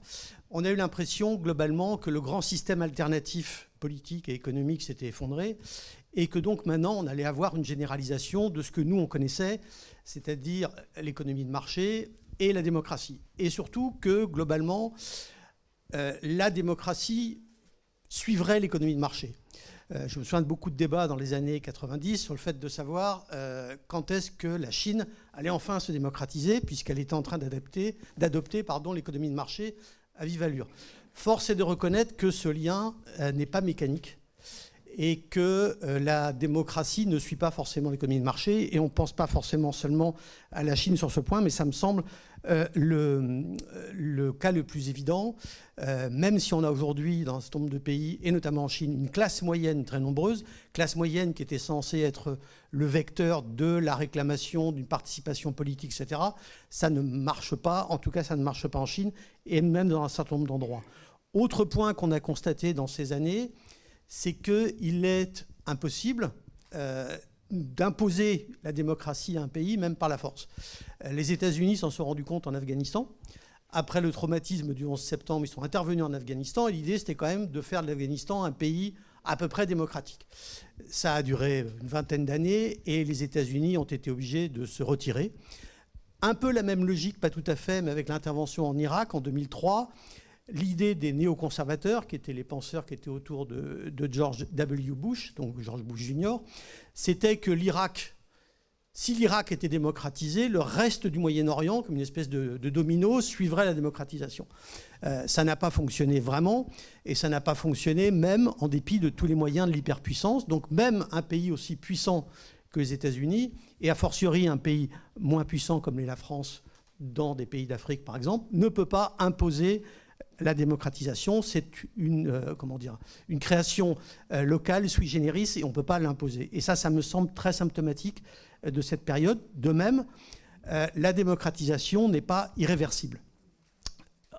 on a eu l'impression globalement que le grand système alternatif politique et économique s'était effondré et que donc maintenant on allait avoir une généralisation de ce que nous on connaissait, c'est-à-dire l'économie de marché et la démocratie. Et surtout que globalement la démocratie suivrait l'économie de marché. Je me souviens de beaucoup de débats dans les années 90 sur le fait de savoir quand est-ce que la Chine allait enfin se démocratiser, puisqu'elle était en train d'adopter l'économie de marché à vive allure. Force est de reconnaître que ce lien n'est pas mécanique et que la démocratie ne suit pas forcément l'économie de marché. Et on ne pense pas forcément seulement à la Chine sur ce point, mais ça me semble le cas le plus évident, même si on a aujourd'hui dans un certain nombre de pays, et notamment en Chine, une classe moyenne très nombreuse, classe moyenne qui était censée être le vecteur de la réclamation d'une participation politique, etc. Ça ne marche pas, en tout cas ça ne marche pas en Chine, et même dans un certain nombre d'endroits. Autre point qu'on a constaté dans ces années, c'est qu'il est impossible d'imposer la démocratie à un pays, même par la force. Les États-Unis s'en sont rendus compte en Afghanistan. Après le traumatisme du 11 septembre, ils sont intervenus en Afghanistan et l'idée, c'était quand même de faire de l'Afghanistan un pays à peu près démocratique. Ça a duré une vingtaine d'années et les États-Unis ont été obligés de se retirer. Un peu la même logique, pas tout à fait, mais avec l'intervention en Irak en 2003. L'idée des néoconservateurs, qui étaient les penseurs qui étaient autour de George W. Bush, donc George Bush Jr., c'était que si l'Irak était démocratisé, le reste du Moyen-Orient, comme une espèce de domino, suivrait la démocratisation. Ça n'a pas fonctionné vraiment, et ça n'a pas fonctionné même en dépit de tous les moyens de l'hyperpuissance. Donc même un pays aussi puissant que les États-Unis, et a fortiori un pays moins puissant comme l'est la France dans des pays d'Afrique par exemple, ne peut pas imposer la démocratisation. C'est une création locale sui generis et on ne peut pas l'imposer. Et ça me semble très symptomatique de cette période. De même, la démocratisation n'est pas irréversible.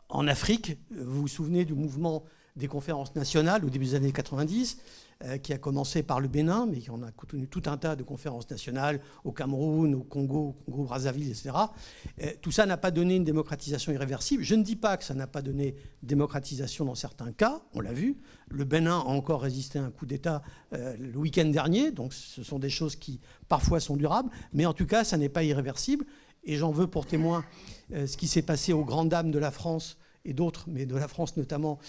En Afrique, vous vous souvenez du mouvement des conférences nationales au début des années 90, qui a commencé par le Bénin, mais on a contenu tout un tas de conférences nationales au Cameroun, au Congo, Brazzaville, etc. Tout ça n'a pas donné une démocratisation irréversible. Je ne dis pas que ça n'a pas donné démocratisation dans certains cas, on l'a vu. Le Bénin a encore résisté à un coup d'État le week-end dernier, donc ce sont des choses qui parfois sont durables, mais en tout cas, ça n'est pas irréversible. Et j'en veux pour témoin ce qui s'est passé aux grandes dames de la France et d'autres, mais de la France notamment,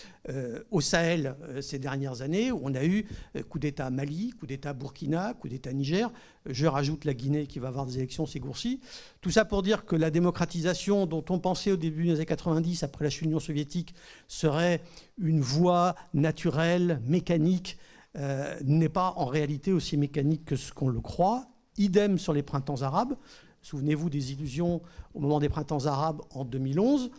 au Sahel ces dernières années, où on a eu coup d'État Mali, coup d'État Burkina, coup d'État Niger. Je rajoute la Guinée qui va avoir des élections ces jours-ci. Tout ça pour dire que la démocratisation dont on pensait au début des années 90, après la chute de l'Union soviétique, serait une voie naturelle, mécanique, n'est pas en réalité aussi mécanique que ce qu'on le croit. Idem sur les printemps arabes. Souvenez-vous des illusions au moment des printemps arabes en 2011.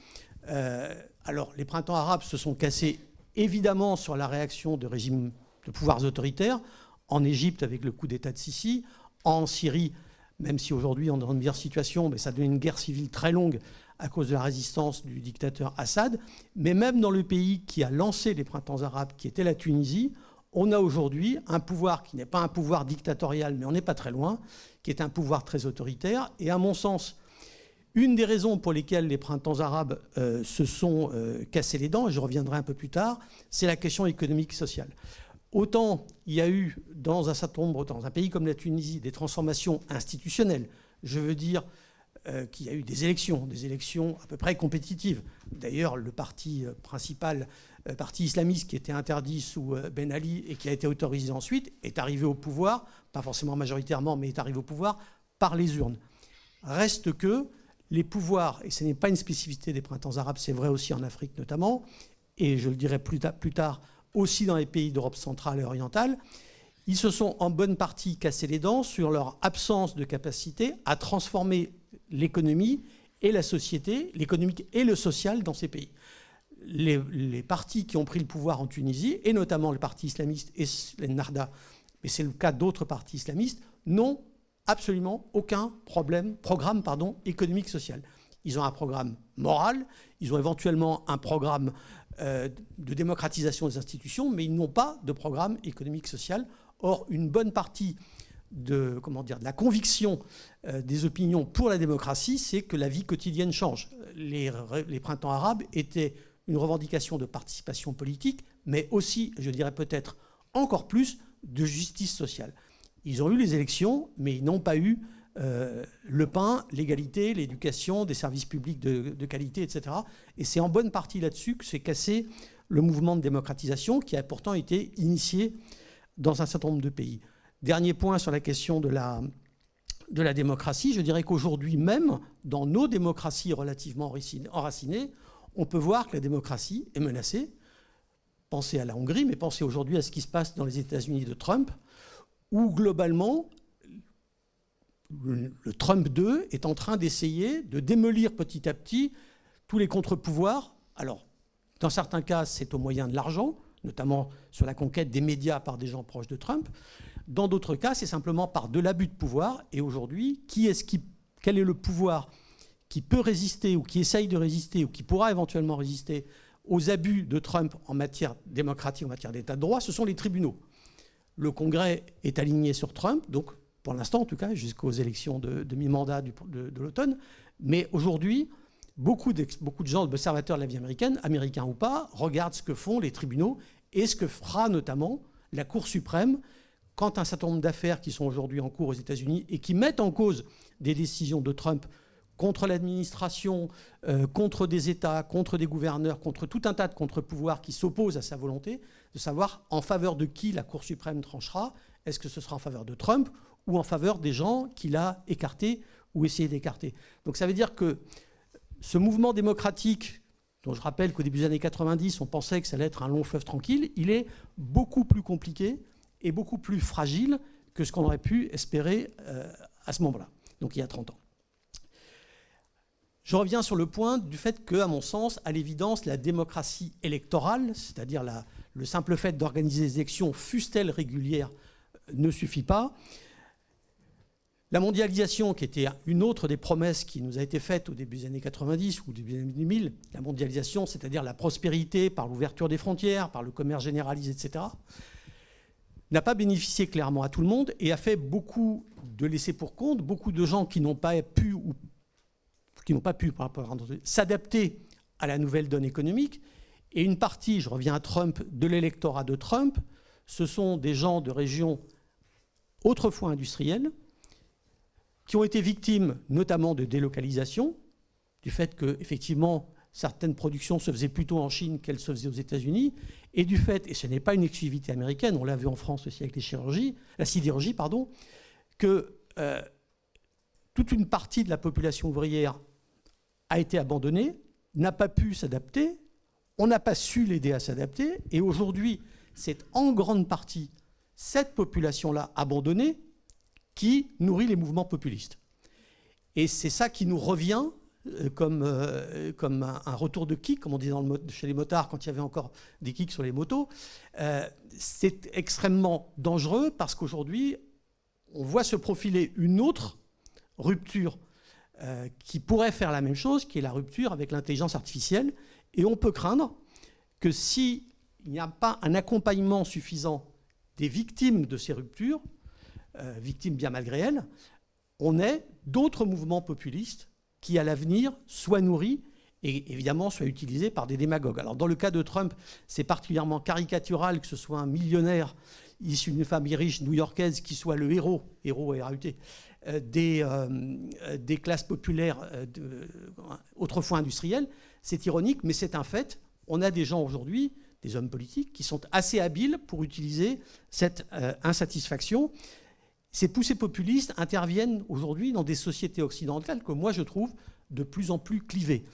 Alors, les printemps arabes se sont cassés évidemment sur la réaction de régimes de pouvoirs autoritaires, en Égypte avec le coup d'État de Sisi, en Syrie, même si aujourd'hui on est dans une meilleure situation, mais ça devient une guerre civile très longue à cause de la résistance du dictateur Assad. Mais même dans le pays qui a lancé les printemps arabes, qui était la Tunisie, on a aujourd'hui un pouvoir qui n'est pas un pouvoir dictatorial, mais on n'est pas très loin, qui est un pouvoir très autoritaire. Et à mon sens, une des raisons pour lesquelles les printemps arabes se sont cassés les dents, et je reviendrai un peu plus tard, c'est la question économique et sociale. autant il y a eu dans un certain nombre, dans un pays comme la Tunisie, des transformations institutionnelles. Je veux dire qu'il y a eu des élections à peu près compétitives. D'ailleurs, le parti principal, parti islamiste qui était interdit sous Ben Ali et qui a été autorisé ensuite, est arrivé au pouvoir, pas forcément majoritairement, mais est arrivé au pouvoir par les urnes. Reste que les pouvoirs, et ce n'est pas une spécificité des printemps arabes, c'est vrai aussi en Afrique notamment, et je le dirai plus tard aussi dans les pays d'Europe centrale et orientale, ils se sont en bonne partie cassés les dents sur leur absence de capacité à transformer l'économie et la société, l'économique et le social dans ces pays. Les partis qui ont pris le pouvoir en Tunisie, et notamment le parti islamiste et l'Ennahda, mais c'est le cas d'autres partis islamistes, n'ont absolument aucun programme économique social. Ils ont un programme moral, ils ont éventuellement un programme de démocratisation des institutions, mais ils n'ont pas de programme économique social. Or, une bonne partie de la conviction des opinions pour la démocratie, c'est que la vie quotidienne change. Les printemps arabes étaient une revendication de participation politique, mais aussi, je dirais peut-être encore plus, de justice sociale. Ils ont eu les élections, mais ils n'ont pas eu le pain, l'égalité, l'éducation, des services publics de qualité, etc. Et c'est en bonne partie là-dessus que s'est cassé le mouvement de démocratisation qui a pourtant été initié dans un certain nombre de pays. Dernier point sur la question de la démocratie, je dirais qu'aujourd'hui même, dans nos démocraties relativement enracinées, on peut voir que la démocratie est menacée. Pensez à la Hongrie, mais pensez aujourd'hui à ce qui se passe dans les États-Unis de Trump, où globalement, le Trump 2 est en train d'essayer de démolir petit à petit tous les contre-pouvoirs. Alors, dans certains cas, c'est au moyen de l'argent, notamment sur la conquête des médias par des gens proches de Trump. Dans d'autres cas, c'est simplement par de l'abus de pouvoir. Et aujourd'hui, quel est le pouvoir qui peut résister ou qui essaye de résister ou qui pourra éventuellement résister aux abus de Trump en matière démocratique, en matière d'état de droit? Ce sont les tribunaux. Le Congrès est aligné sur Trump, donc pour l'instant en tout cas, jusqu'aux élections de mi-mandat de l'automne. Mais aujourd'hui, beaucoup de gens, observateurs de la vie américaine, américains ou pas, regardent ce que font les tribunaux et ce que fera notamment la Cour suprême quand un certain nombre d'affaires qui sont aujourd'hui en cours aux États-Unis et qui mettent en cause des décisions de Trump contre l'administration, contre des États, contre des gouverneurs, contre tout un tas de contre-pouvoirs qui s'opposent à sa volonté, de savoir en faveur de qui la Cour suprême tranchera. Est-ce que ce sera en faveur de Trump ou en faveur des gens qu'il a écartés ou essayé d'écarter? Donc ça veut dire que ce mouvement démocratique, dont je rappelle qu'au début des années 90, on pensait que ça allait être un long fleuve tranquille, il est beaucoup plus compliqué et beaucoup plus fragile que ce qu'on aurait pu espérer à ce moment-là, donc il y a 30 ans. Je reviens sur le point du fait que, à mon sens, à l'évidence, la démocratie électorale, c'est-à-dire le simple fait d'organiser des élections, fussent-elles régulières, ne suffit pas. La mondialisation, qui était une autre des promesses qui nous a été faite au début des années 90 ou au début des années 2000, la mondialisation, c'est-à-dire la prospérité par l'ouverture des frontières, par le commerce généralisé, etc., n'a pas bénéficié clairement à tout le monde et a fait beaucoup de laissés pour compte, beaucoup de gens qui n'ont pas pu s'adapter à la nouvelle donne économique. Et une partie, je reviens à Trump, de l'électorat de Trump, ce sont des gens de régions autrefois industrielles qui ont été victimes notamment de délocalisation, du fait que, effectivement, certaines productions se faisaient plutôt en Chine qu'elles se faisaient aux États-Unis, et du fait, et ce n'est pas une exclusivité américaine, on l'a vu en France aussi avec la sidérurgie, que toute une partie de la population ouvrière a été abandonnée, n'a pas pu s'adapter, on n'a pas su l'aider à s'adapter, et aujourd'hui, c'est en grande partie cette population-là abandonnée qui nourrit les mouvements populistes. Et c'est ça qui nous revient comme un retour de kick, comme on dit chez les motards quand il y avait encore des kicks sur les motos. C'est extrêmement dangereux parce qu'aujourd'hui, on voit se profiler une autre rupture qui pourrait faire la même chose, qui est la rupture avec l'intelligence artificielle. Et on peut craindre que s'il n'y a pas un accompagnement suffisant des victimes de ces ruptures, victimes bien malgré elles, on ait d'autres mouvements populistes qui, à l'avenir, soient nourris et évidemment soit utilisé par des démagogues. Alors dans le cas de Trump, c'est particulièrement caricatural que ce soit un millionnaire issu d'une famille riche new-yorkaise qui soit le héros R-A-U-T, des classes populaires autrefois industrielles. C'est ironique, mais c'est un fait. On a des gens aujourd'hui, des hommes politiques, qui sont assez habiles pour utiliser cette insatisfaction. Ces poussées populistes interviennent aujourd'hui dans des sociétés occidentales que moi je trouve de plus en plus clivées.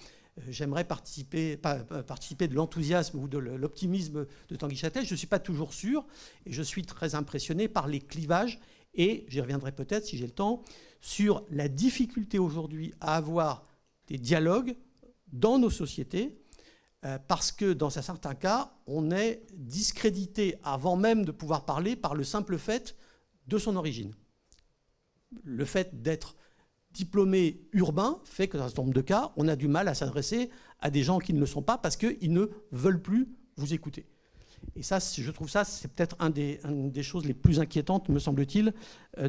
J'aimerais participer de l'enthousiasme ou de l'optimisme de Tanguy Châtel. Je ne suis pas toujours sûr et je suis très impressionné par les clivages et j'y reviendrai peut-être si j'ai le temps sur la difficulté aujourd'hui à avoir des dialogues dans nos sociétés parce que dans un certain cas, on est discrédité avant même de pouvoir parler par le simple fait de son origine. Le fait d'être diplômé urbain fait que dans un certain nombre de cas, on a du mal à s'adresser à des gens qui ne le sont pas parce qu'ils ne veulent plus vous écouter. Et ça, je trouve ça, c'est peut-être une des choses les plus inquiétantes, me semble-t-il,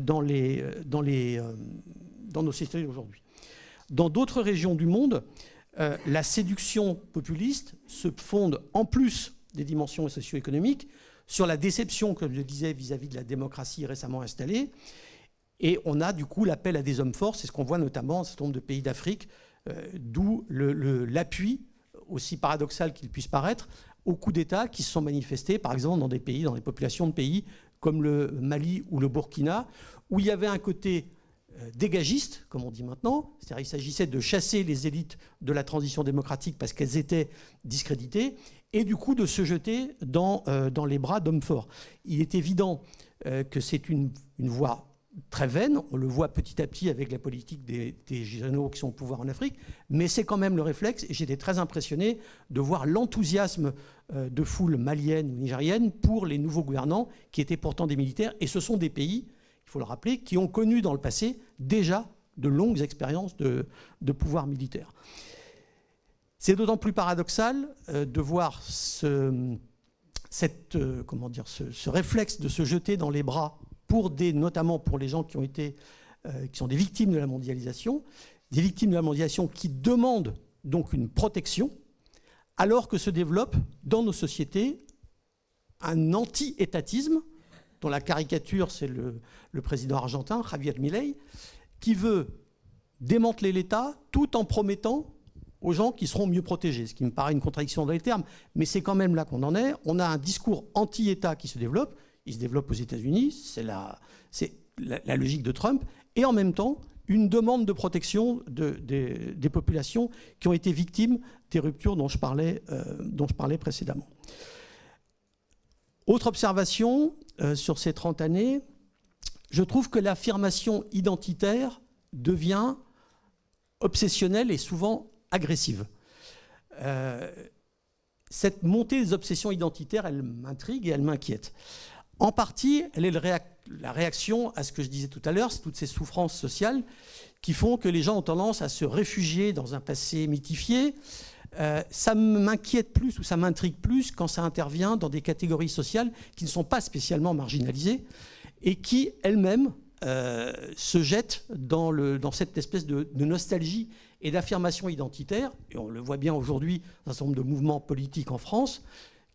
dans nos sociétés d'aujourd'hui. Dans d'autres régions du monde, la séduction populiste se fonde, en plus des dimensions socio-économiques, sur la déception, comme je disais, vis-à-vis de la démocratie récemment installée. Et on a du coup l'appel à des hommes forts, c'est ce qu'on voit notamment dans un certain nombre de pays d'Afrique, d'où l'appui, aussi paradoxal qu'il puisse paraître, aux coups d'État qui se sont manifestés, par exemple, dans des populations de pays comme le Mali ou le Burkina, où il y avait un côté dégagiste, comme on dit maintenant, c'est-à-dire il s'agissait de chasser les élites de la transition démocratique parce qu'elles étaient discréditées, et du coup de se jeter dans les bras d'hommes forts. Il est évident que c'est une voie très vaine, on le voit petit à petit avec la politique des généraux qui sont au pouvoir en Afrique, mais c'est quand même le réflexe, et j'étais très impressionné de voir l'enthousiasme de foules maliennes ou nigériennes pour les nouveaux gouvernants qui étaient pourtant des militaires, et ce sont des pays, il faut le rappeler, qui ont connu dans le passé déjà de longues expériences de pouvoir militaire. C'est d'autant plus paradoxal de voir ce réflexe de se jeter dans les bras notamment pour les gens qui sont des victimes de la mondialisation, des victimes de la mondialisation qui demandent donc une protection, alors que se développe dans nos sociétés un anti-étatisme, dont la caricature, c'est le président argentin, Javier Milei, qui veut démanteler l'État tout en promettant aux gens qui seront mieux protégés, ce qui me paraît une contradiction dans les termes, mais c'est quand même là qu'on en est. On a un discours anti-État qui se développe. Il se développe aux États-Unis, c'est la logique de Trump, et en même temps, une demande de protection des populations qui ont été victimes des ruptures dont je parlais précédemment. Autre observation sur ces 30 années, je trouve que l'affirmation identitaire devient obsessionnelle et souvent agressive. Cette montée des obsessions identitaires, elle m'intrigue et elle m'inquiète. En partie, elle est la réaction à ce que je disais tout à l'heure, c'est toutes ces souffrances sociales qui font que les gens ont tendance à se réfugier dans un passé mythifié. Ça m'inquiète plus ou ça m'intrigue plus quand ça intervient dans des catégories sociales qui ne sont pas spécialement marginalisées et qui, elles-mêmes, se jettent dans cette espèce de nostalgie et d'affirmation identitaire. Et on le voit bien aujourd'hui dans un certain nombre de mouvements politiques en France,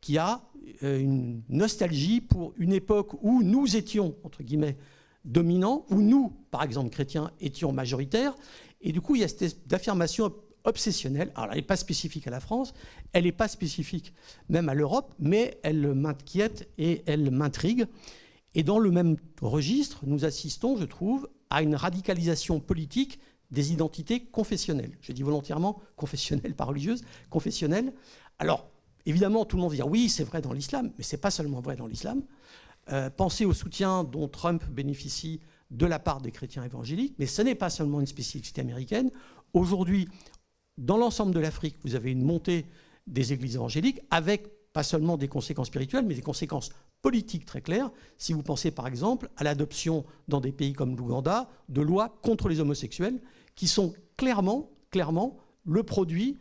qui a une nostalgie pour une époque où nous étions, entre guillemets, dominants, où nous, par exemple, chrétiens, étions majoritaires. Et du coup, il y a cette affirmation obsessionnelle. Alors, elle n'est pas spécifique à la France, elle n'est pas spécifique même à l'Europe, mais elle m'inquiète et elle m'intrigue. Et dans le même registre, nous assistons, je trouve, à une radicalisation politique des identités confessionnelles. Je dis volontairement confessionnelles, pas religieuses, confessionnelles. Alors, évidemment, tout le monde va dire oui, c'est vrai dans l'islam, mais ce n'est pas seulement vrai dans l'islam. Pensez au soutien dont Trump bénéficie de la part des chrétiens évangéliques, mais ce n'est pas seulement une spécificité américaine. Aujourd'hui, dans l'ensemble de l'Afrique, vous avez une montée des églises évangéliques avec pas seulement des conséquences spirituelles, mais des conséquences politiques très claires. Si vous pensez par exemple à l'adoption dans des pays comme l'Ouganda de lois contre les homosexuels qui sont clairement le produit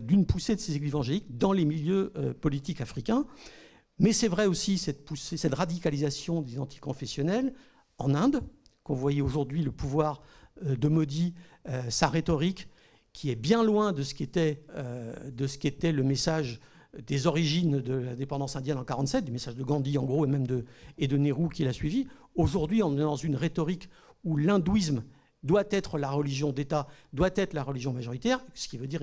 d'une poussée de ces églises évangéliques dans les milieux politiques africains. Mais c'est vrai aussi cette radicalisation des anticonfessionnels en Inde, qu'on voyait aujourd'hui le pouvoir de Modi, sa rhétorique, qui est bien loin de ce qu'était le message des origines de l'indépendance indienne en 1947, du message de Gandhi en gros, et de Nehru qui l'a suivi. Aujourd'hui, on est dans une rhétorique où l'hindouisme doit être la religion d'État, doit être la religion majoritaire, ce qui veut dire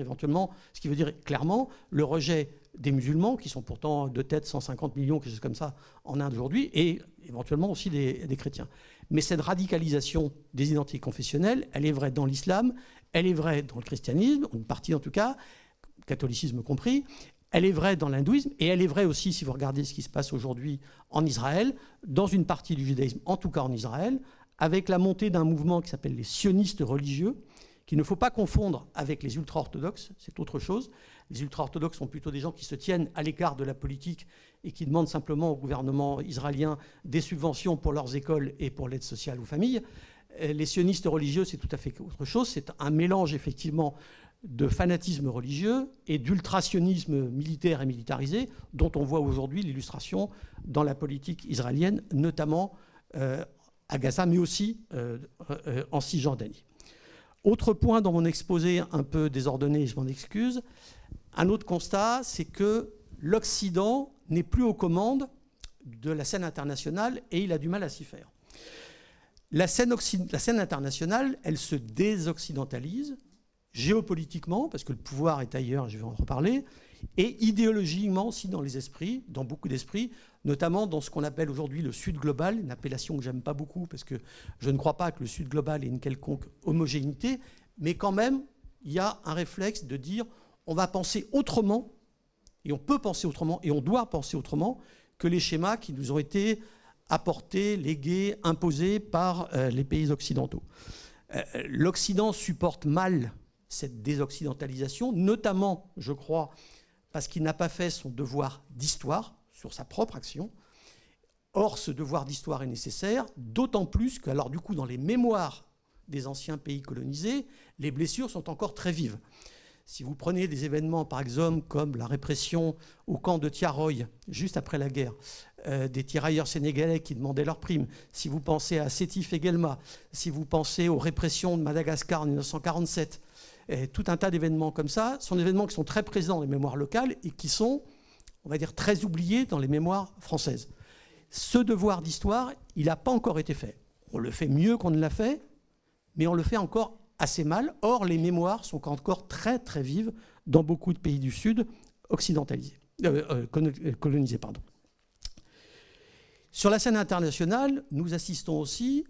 clairement le rejet des musulmans, qui sont pourtant de tête 150 millions, quelque chose comme ça, en Inde aujourd'hui, et éventuellement aussi des chrétiens. Mais cette radicalisation des identités confessionnelles, elle est vraie dans l'islam, elle est vraie dans le christianisme, une partie en tout cas, catholicisme compris, elle est vraie dans l'hindouisme, et elle est vraie aussi, si vous regardez ce qui se passe aujourd'hui en Israël, dans une partie du judaïsme, en tout cas en Israël, avec la montée d'un mouvement qui s'appelle les sionistes religieux, qu'il ne faut pas confondre avec les ultra-orthodoxes, c'est autre chose. Les ultra-orthodoxes sont plutôt des gens qui se tiennent à l'écart de la politique et qui demandent simplement au gouvernement israélien des subventions pour leurs écoles et pour l'aide sociale aux familles. Les sionistes religieux, c'est tout à fait autre chose. C'est un mélange, effectivement, de fanatisme religieux et d'ultra-sionisme militaire et militarisé, dont on voit aujourd'hui l'illustration dans la politique israélienne, notamment à Gaza, mais aussi en Cisjordanie. Autre point dans mon exposé un peu désordonné, je m'en excuse, un autre constat, c'est que l'Occident n'est plus aux commandes de la scène internationale et il a du mal à s'y faire. La scène internationale, elle se désoccidentalise, géopolitiquement, parce que le pouvoir est ailleurs, je vais en reparler, et idéologiquement aussi dans les esprits, dans beaucoup d'esprits, notamment dans ce qu'on appelle aujourd'hui le Sud global, une appellation que j'aime pas beaucoup parce que je ne crois pas que le Sud global ait une quelconque homogénéité, mais quand même, il y a un réflexe de dire on va penser autrement, et on peut penser autrement, et on doit penser autrement que les schémas qui nous ont été apportés, légués, imposés par les pays occidentaux. L'Occident supporte mal cette désoccidentalisation, notamment, je crois, parce qu'il n'a pas fait son devoir d'histoire sur sa propre action. Or, ce devoir d'histoire est nécessaire, d'autant plus que, alors du coup, dans les mémoires des anciens pays colonisés, les blessures sont encore très vives. Si vous prenez des événements, par exemple, comme la répression au camp de Tiaroy, juste après la guerre, des tirailleurs sénégalais qui demandaient leurs primes, si vous pensez à Sétif et Guelma, si vous pensez aux répressions de Madagascar en 1947, tout un tas d'événements comme ça, sont des événements qui sont très présents dans les mémoires locales et qui sont, on va dire, très oubliés dans les mémoires françaises. Ce devoir d'histoire, il n'a pas encore été fait. On le fait mieux qu'on ne l'a fait, mais on le fait encore assez mal. Or, les mémoires sont encore très, très vives dans beaucoup de pays du Sud colonisés. Sur la scène internationale, nous assistons aussi,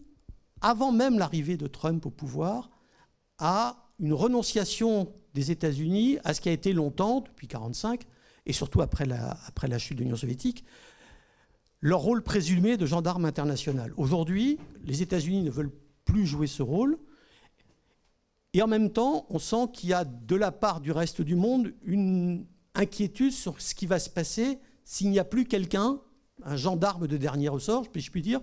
avant même l'arrivée de Trump au pouvoir, à une renonciation des États-Unis à ce qui a été longtemps, depuis 1945, et surtout après la chute de l'Union soviétique, leur rôle présumé de gendarme international. Aujourd'hui, les États-Unis ne veulent plus jouer ce rôle, et en même temps, on sent qu'il y a de la part du reste du monde une inquiétude sur ce qui va se passer s'il n'y a plus quelqu'un, un gendarme de dernier ressort, je puis dire,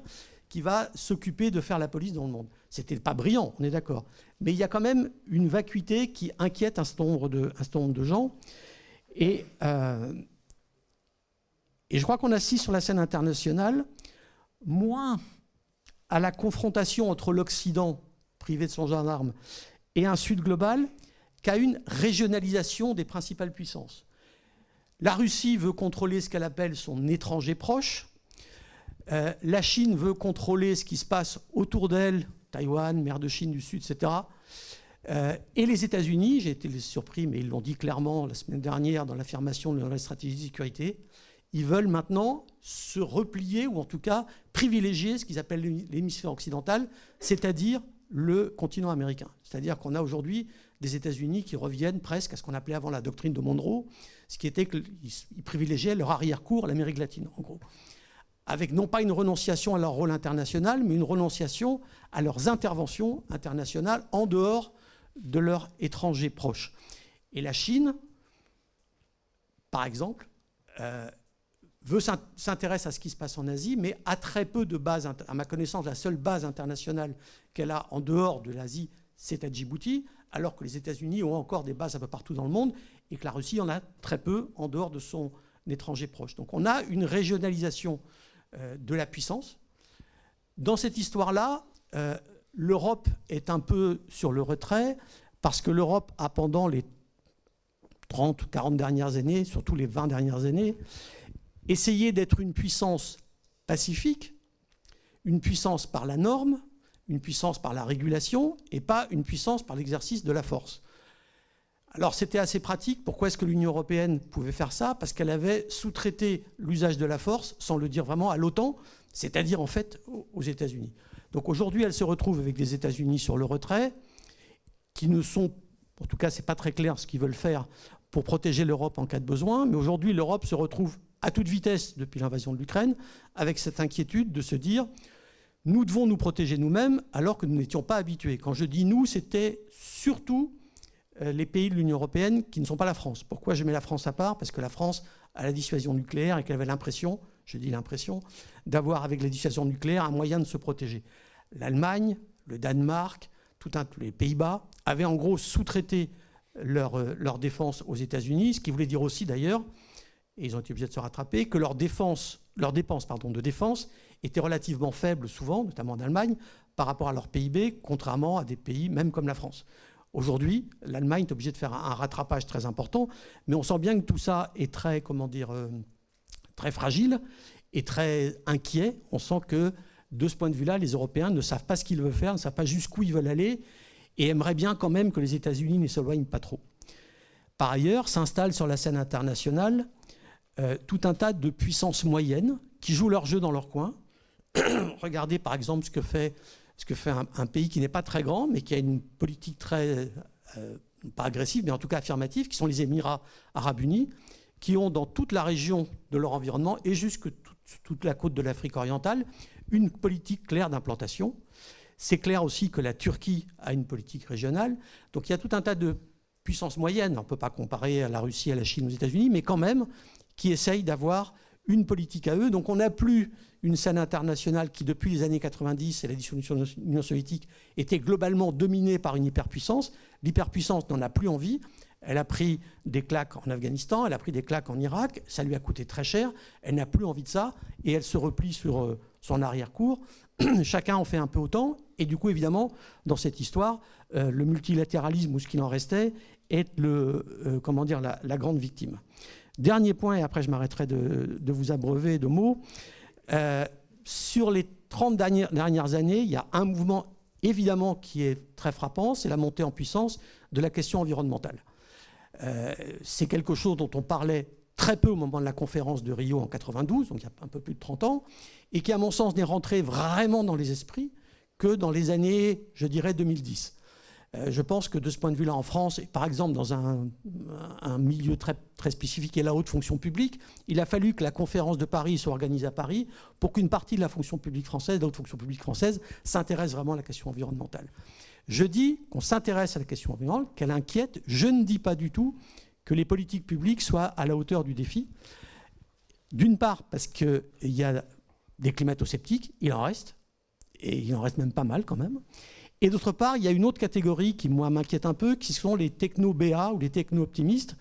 qui va s'occuper de faire la police dans le monde. C'était pas brillant, on est d'accord. Mais il y a quand même une vacuité qui inquiète un certain nombre de gens. Et je crois qu'on assiste sur la scène internationale moins à la confrontation entre l'Occident, privé de son gendarme, et un Sud global, qu'à une régionalisation des principales puissances. La Russie veut contrôler ce qu'elle appelle son étranger proche. La Chine veut contrôler ce qui se passe autour d'elle, Taïwan, mer de Chine du Sud, etc. Et les États-Unis, j'ai été surpris, mais ils l'ont dit clairement la semaine dernière dans l'affirmation de la stratégie de sécurité, ils veulent maintenant se replier, ou en tout cas privilégier ce qu'ils appellent l'hémisphère occidental, c'est-à-dire le continent américain. C'est-à-dire qu'on a aujourd'hui des États-Unis qui reviennent presque à ce qu'on appelait avant la doctrine de Monroe, ce qui était qu'ils privilégiaient leur arrière-cour, l'Amérique latine, en gros. Avec non pas une renonciation à leur rôle international, mais une renonciation à leurs interventions internationales en dehors de leurs étrangers proches. Et la Chine, par exemple, s'intéresse à ce qui se passe en Asie, mais a très peu de bases. À ma connaissance, la seule base internationale qu'elle a en dehors de l'Asie, c'est à Djibouti, alors que les États-Unis ont encore des bases un peu partout dans le monde et que la Russie en a très peu en dehors de son étranger proche. Donc on a une régionalisation de la puissance. Dans cette histoire-là, l'Europe est un peu sur le retrait parce que l'Europe a, pendant les 30 ou 40 dernières années, surtout les 20 dernières années, essayé d'être une puissance pacifique, une puissance par la norme, une puissance par la régulation, et pas une puissance par l'exercice de la force. Alors c'était assez pratique. Pourquoi est-ce que l'Union européenne pouvait faire ça? Parce qu'elle avait sous-traité l'usage de la force, sans le dire vraiment, à l'OTAN, c'est-à-dire en fait aux États-Unis. Donc aujourd'hui, elle se retrouve avec des États-Unis sur le retrait, qui ne sont, en tout cas c'est pas très clair ce qu'ils veulent faire pour protéger l'Europe en cas de besoin, mais aujourd'hui l'Europe se retrouve à toute vitesse depuis l'invasion de l'Ukraine, avec cette inquiétude de se dire nous devons nous protéger nous-mêmes alors que nous n'étions pas habitués. Quand je dis nous, c'était surtout les pays de l'Union européenne qui ne sont pas la France. Pourquoi je mets la France à part? Parce que la France a la dissuasion nucléaire et qu'elle avait l'impression, je dis l'impression, d'avoir avec la dissuasion nucléaire un moyen de se protéger. L'Allemagne, le Danemark, les Pays-Bas avaient en gros sous-traité leur défense aux États-Unis, ce qui voulait dire aussi d'ailleurs, et ils ont été obligés de se rattraper, que leurs dépenses de défense étaient relativement faibles souvent, notamment en Allemagne, par rapport à leur PIB, contrairement à des pays même comme la France. Aujourd'hui, l'Allemagne est obligée de faire un rattrapage très important, mais on sent bien que tout ça est très, très fragile et très inquiet. On sent que, de ce point de vue-là, les Européens ne savent pas ce qu'ils veulent faire, ne savent pas jusqu'où ils veulent aller, et aimeraient bien quand même que les États-Unis ne s'éloignent pas trop. Par ailleurs, s'installe sur la scène internationale tout un tas de puissances moyennes qui jouent leur jeu dans leur coin. Regardez par exemple ce que fait un pays qui n'est pas très grand, mais qui a une politique très, pas agressive, mais en tout cas affirmative, qui sont les Émirats arabes unis, qui ont dans toute la région de leur environnement, et jusque toute la côte de l'Afrique orientale, une politique claire d'implantation. C'est clair aussi que la Turquie a une politique régionale. Donc il y a tout un tas de puissances moyennes, on ne peut pas comparer à la Russie, à la Chine, aux États-Unis, mais quand même, qui essayent d'avoir une politique à eux. Donc on n'a plus une scène internationale qui, depuis les années 90 et la dissolution de l'Union soviétique, était globalement dominée par une hyperpuissance. L'hyperpuissance n'en a plus envie. Elle a pris des claques en Afghanistan, elle a pris des claques en Irak, ça lui a coûté très cher, elle n'a plus envie de ça, et elle se replie sur son arrière-cour. Chacun en fait un peu autant, et du coup, évidemment, dans cette histoire, le multilatéralisme, ou ce qu'il en restait, est la grande victime. Dernier point, et après je m'arrêterai de vous abreuver de mots. Sur les 30 dernières années, il y a un mouvement évidemment qui est très frappant, c'est la montée en puissance de la question environnementale. C'est quelque chose dont on parlait très peu au moment de la conférence de Rio en 92, donc il y a un peu plus de 30 ans, et qui à mon sens n'est rentré vraiment dans les esprits que dans les années, je dirais, 2010. Je pense que de ce point de vue-là, en France, et par exemple dans un milieu très, très spécifique qui est la haute fonction publique, il a fallu que la conférence de Paris soit organisée à Paris pour qu'une partie de la fonction publique française, de la haute fonction publique française, s'intéresse vraiment à la question environnementale. Je dis qu'on s'intéresse à la question environnementale, qu'elle inquiète. Je ne dis pas du tout que les politiques publiques soient à la hauteur du défi. D'une part, parce qu'il y a des climato-sceptiques, il en reste, et il en reste même pas mal quand même. Et d'autre part, il y a une autre catégorie qui, moi, m'inquiète un peu, qui sont les techno-BA ou les techno-optimistes,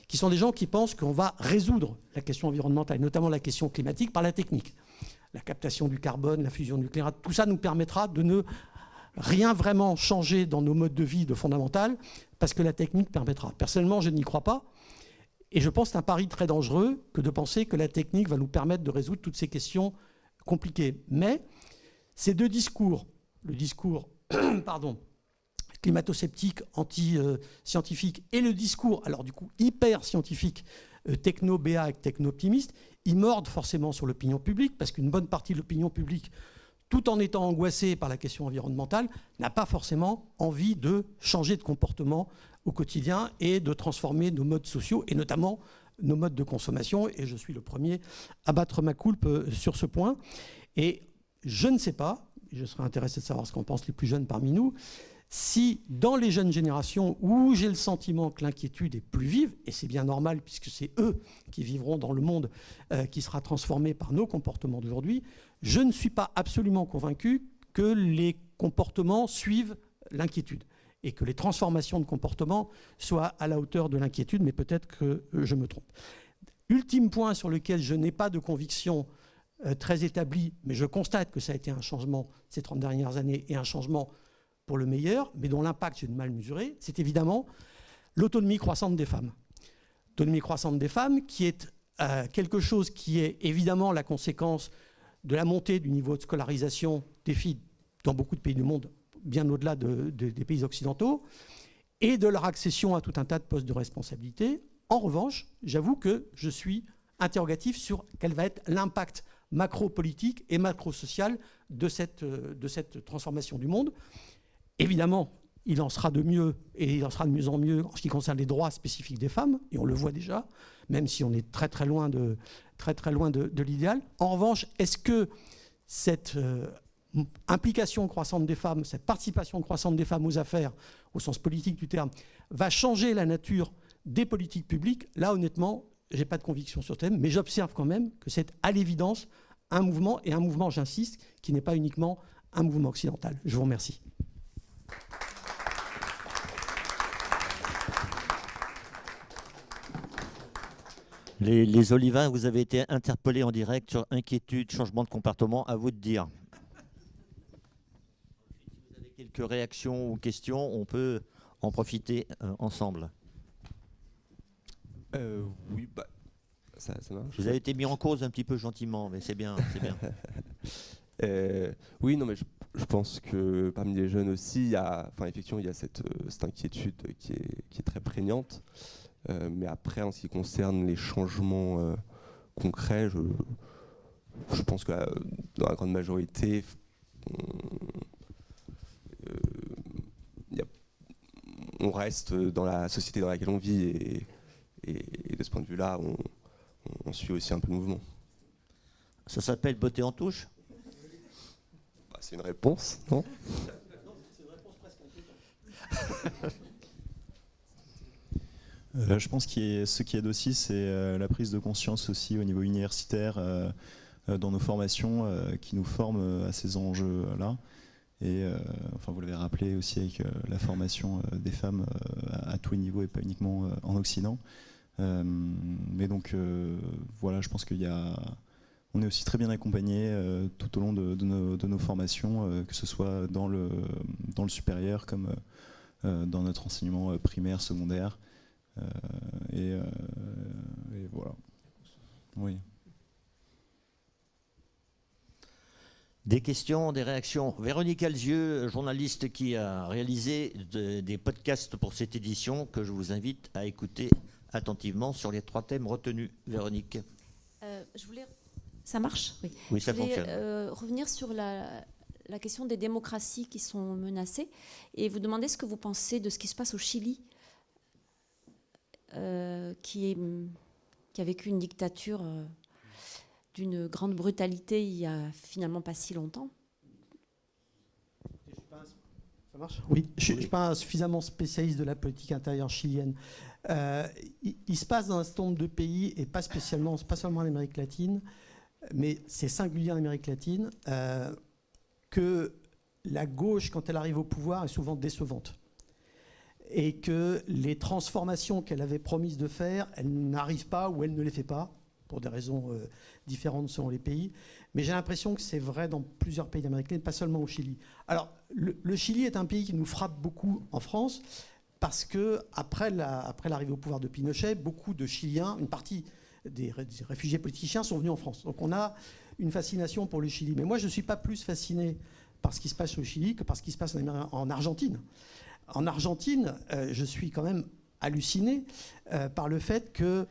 qui sont des gens qui pensent qu'on va résoudre la question environnementale, notamment la question climatique, par la technique. La captation du carbone, la fusion nucléaire, tout ça nous permettra de ne rien vraiment changer dans nos modes de vie de fondamental, parce que la technique permettra. Personnellement, je n'y crois pas, et je pense que c'est un pari très dangereux que de penser que la technique va nous permettre de résoudre toutes ces questions compliquées. Mais ces deux discours, le discours climato-sceptique, anti-scientifique, et le discours, alors du coup, hyper-scientifique, techno-BA et techno-optimiste, ils mordent forcément sur l'opinion publique, parce qu'une bonne partie de l'opinion publique, tout en étant angoissée par la question environnementale, n'a pas forcément envie de changer de comportement au quotidien et de transformer nos modes sociaux, et notamment nos modes de consommation. Et je suis le premier à battre ma coulpe sur ce point. Et je ne sais pas, je serais intéressé de savoir ce qu'en pensent les plus jeunes parmi nous, si dans les jeunes générations où j'ai le sentiment que l'inquiétude est plus vive, et c'est bien normal puisque c'est eux qui vivront dans le monde qui sera transformé par nos comportements d'aujourd'hui, je ne suis pas absolument convaincu que les comportements suivent l'inquiétude et que les transformations de comportement soient à la hauteur de l'inquiétude, mais peut-être que je me trompe. Ultime point sur lequel je n'ai pas de conviction très établi, mais je constate que ça a été un changement ces 30 dernières années et un changement pour le meilleur, mais dont l'impact, j'ai du mal à mesurer, c'est évidemment l'autonomie croissante des femmes. L'autonomie croissante des femmes qui est quelque chose qui est évidemment la conséquence de la montée du niveau de scolarisation des filles dans beaucoup de pays du monde, bien au-delà des pays occidentaux, et de leur accession à tout un tas de postes de responsabilité. En revanche, j'avoue que je suis interrogatif sur quel va être l'impact macro-politique et macro-social de cette transformation du monde. Évidemment, il en sera de mieux, et il en sera de mieux en mieux en ce qui concerne les droits spécifiques des femmes, et on le voit déjà, même si on est très très loin de l'idéal. En revanche, est-ce que cette implication croissante des femmes, cette participation croissante des femmes aux affaires, au sens politique du terme, va changer la nature des politiques publiques? Là, honnêtement, je n'ai pas de conviction sur ce thème, mais j'observe quand même que c'est à l'évidence un mouvement, et un mouvement, j'insiste, qui n'est pas uniquement un mouvement occidental. Je vous remercie. Les Olivins, vous avez été interpellés en direct sur inquiétude, changement de comportement, à vous de dire. Si vous avez quelques réactions ou questions, on peut en profiter ensemble. Oui, ça marche. Vous avez été mis en cause un petit peu gentiment, mais c'est bien, c'est bien. Oui, non, mais je pense que parmi les jeunes aussi, effectivement, il y a cette inquiétude qui est très prégnante. Mais après, en ce qui concerne les changements concrets, je pense que dans la grande majorité, on reste dans la société dans laquelle on vit, et de ce point de vue-là, on suit aussi un peu le mouvement. Ça s'appelle botter en touche? C'est une réponse, non? C'est une réponse presque inquiétante. Je pense que ce qui aide aussi, c'est la prise de conscience aussi au niveau universitaire dans nos formations qui nous forment à ces enjeux-là. Et vous l'avez rappelé aussi avec la formation des femmes à tous les niveaux et pas uniquement en Occident. Mais donc voilà, je pense on est aussi très bien accompagné tout au long de nos formations, que ce soit dans le supérieur comme dans notre enseignement primaire, secondaire. Et voilà. Oui. Des questions, des réactions. Véronique Alzieux, journaliste qui a réalisé des podcasts pour cette édition, que je vous invite à écouter attentivement sur les 3 thèmes retenus. Véronique. Ça marche? Oui. Oui, ça fonctionne. Revenir sur la question des démocraties qui sont menacées et vous demander ce que vous pensez de ce qui se passe au Chili, qui a vécu une dictature d'une grande brutalité il n'y a finalement pas si longtemps. Ça marche ? Oui, je ne suis pas suffisamment spécialiste de la politique intérieure chilienne. Il se passe dans un certain nombre de pays, et pas seulement en Amérique latine, mais c'est singulier en Amérique latine, que la gauche, quand elle arrive au pouvoir, est souvent décevante. Et que les transformations qu'elle avait promises de faire, elle n'arrive pas ou elle ne les fait pas, pour des raisons différentes selon les pays. Mais j'ai l'impression que c'est vrai dans plusieurs pays d'Amérique latine, pas seulement au Chili. Alors, le Chili est un pays qui nous frappe beaucoup en France, parce qu'après l'arrivée au pouvoir de Pinochet, beaucoup de Chiliens, une partie des réfugiés politiciens sont venus en France. Donc on a une fascination pour le Chili. Mais moi, je ne suis pas plus fasciné par ce qui se passe au Chili que par ce qui se passe en Argentine. En Argentine, je suis quand même halluciné par le fait que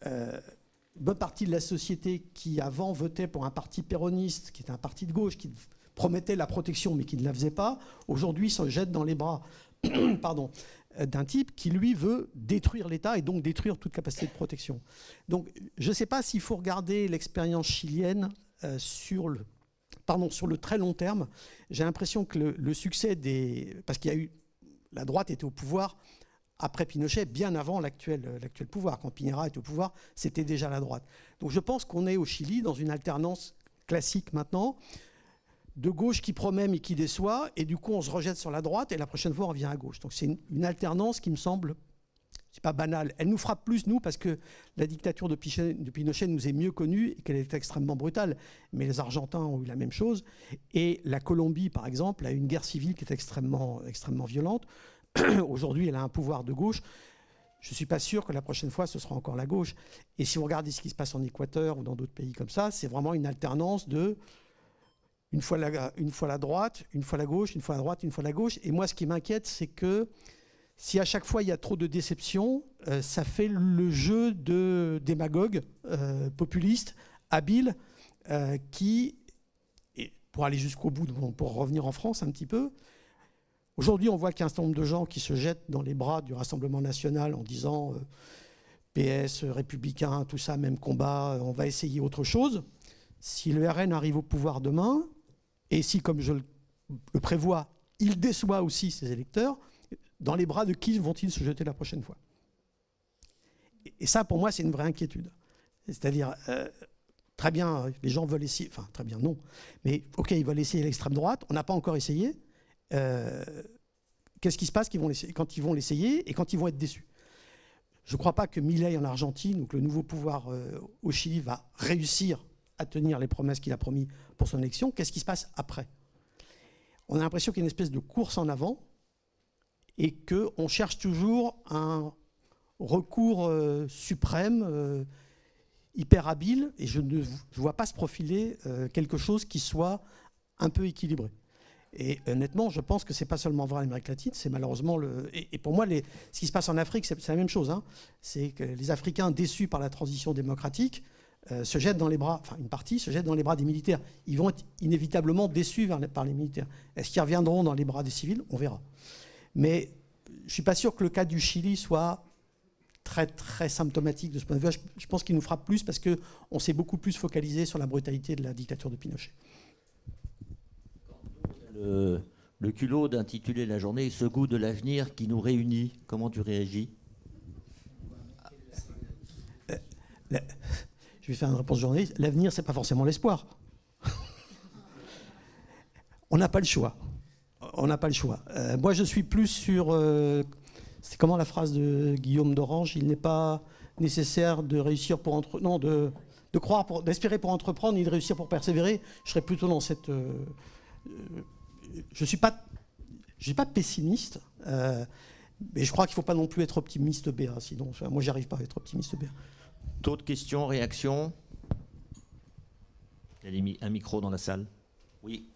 une bonne partie de la société qui avant votait pour un parti péroniste, qui était un parti de gauche, qui promettait la protection mais qui ne la faisait pas, aujourd'hui se jette dans les bras d'un type qui, lui, veut détruire l'État et donc détruire toute capacité de protection. Donc je ne sais pas s'il faut regarder l'expérience chilienne sur le très long terme. J'ai l'impression que le succès parce qu'il y a eu... La droite était au pouvoir après Pinochet, bien avant l'actuel pouvoir. Quand Piñera était au pouvoir, c'était déjà la droite. Donc je pense qu'on est au Chili dans une alternance classique maintenant, de gauche qui promet mais qui déçoit, et du coup on se rejette sur la droite, et la prochaine fois on revient à gauche. Donc c'est une alternance qui me semble c'est pas banal. Elle nous frappe plus, nous, parce que la dictature de Pinochet nous est mieux connue et qu'elle est extrêmement brutale. Mais les Argentins ont eu la même chose. Et la Colombie, par exemple, a eu une guerre civile qui est extrêmement, extrêmement violente. Aujourd'hui, elle a un pouvoir de gauche. Je ne suis pas sûr que la prochaine fois, ce sera encore la gauche. Et si vous regardez ce qui se passe en Équateur ou dans d'autres pays comme ça, c'est vraiment une alternance de une fois la droite, une fois la gauche, une fois la droite, une fois la gauche. Et moi, ce qui m'inquiète, c'est que si à chaque fois il y a trop de déception, ça fait le jeu de démagogues populistes, habiles, qui, et pour aller jusqu'au bout, pour revenir en France un petit peu, aujourd'hui on voit qu'il y a un certain nombre de gens qui se jettent dans les bras du Rassemblement national en disant PS, républicain, tout ça, même combat, on va essayer autre chose. Si le RN arrive au pouvoir demain, et si, comme je le prévois, il déçoit aussi ses électeurs, dans les bras de qui vont-ils se jeter la prochaine fois? Et ça, pour moi, c'est une vraie inquiétude. C'est-à-dire, très bien, les gens veulent essayer, enfin, très bien, non, mais OK, ils veulent essayer l'extrême droite, on n'a pas encore essayé. Qu'est-ce qui se passe quand ils vont l'essayer et quand ils vont être déçus? Je ne crois pas que Milei en Argentine ou que le nouveau pouvoir au Chili va réussir à tenir les promesses qu'il a promis pour son élection. Qu'est-ce qui se passe après? On a l'impression qu'il y a une espèce de course en avant et qu'on cherche toujours un recours suprême, hyper habile, et je ne vois pas se profiler quelque chose qui soit un peu équilibré. Et honnêtement, je pense que ce n'est pas seulement vrai en Amérique latine, c'est malheureusement Et pour moi, ce qui se passe en Afrique, c'est la même chose. Hein. C'est que les Africains déçus par la transition démocratique se jettent dans les bras, enfin une partie se jette dans les bras des militaires. Ils vont être inévitablement déçus par les militaires. Est-ce qu'ils reviendront dans les bras des civils? On verra. Mais je ne suis pas sûr que le cas du Chili soit très, très symptomatique de ce point de vue. Je pense qu'il nous frappe plus parce qu'on s'est beaucoup plus focalisé sur la brutalité de la dictature de Pinochet. Le culot d'intituler la journée « Ce goût de l'avenir qui nous réunit », comment tu réagis? Je vais faire une réponse journaliste. L'avenir, ce n'est pas forcément l'espoir. On n'a pas le choix. On n'a pas le choix. Moi, je suis plus sur... c'est comment la phrase de Guillaume d'Orange? Il n'est pas nécessaire de réussir pour... Non, de croire, d'espérer pour entreprendre, ni de réussir pour persévérer. Je serais plutôt dans cette... je ne suis pas pessimiste, mais je crois qu'il ne faut pas non plus être optimiste BA. Sinon, moi, j'y arrive pas à être optimiste BA. D'autres questions, réactions? Il y a un micro dans la salle. Oui.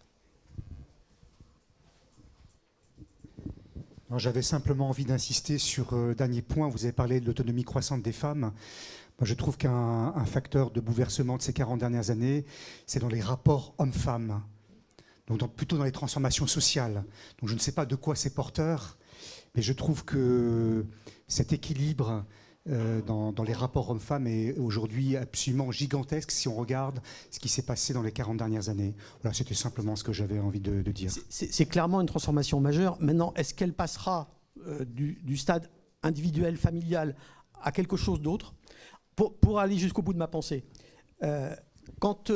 J'avais simplement envie d'insister sur le dernier point. Vous avez parlé de l'autonomie croissante des femmes. Moi, je trouve qu'un facteur de bouleversement de ces 40 dernières années, c'est dans les rapports hommes-femmes. Donc plutôt dans les transformations sociales. Donc je ne sais pas de quoi c'est porteur, mais je trouve que cet équilibre dans les rapports hommes-femmes est aujourd'hui absolument gigantesque si on regarde ce qui s'est passé dans les 40 dernières années. Voilà, c'était simplement ce que j'avais envie de dire. C'est clairement une transformation majeure. Maintenant, est-ce qu'elle passera du stade individuel, familial, à quelque chose d'autre? Pour aller jusqu'au bout de ma pensée, quand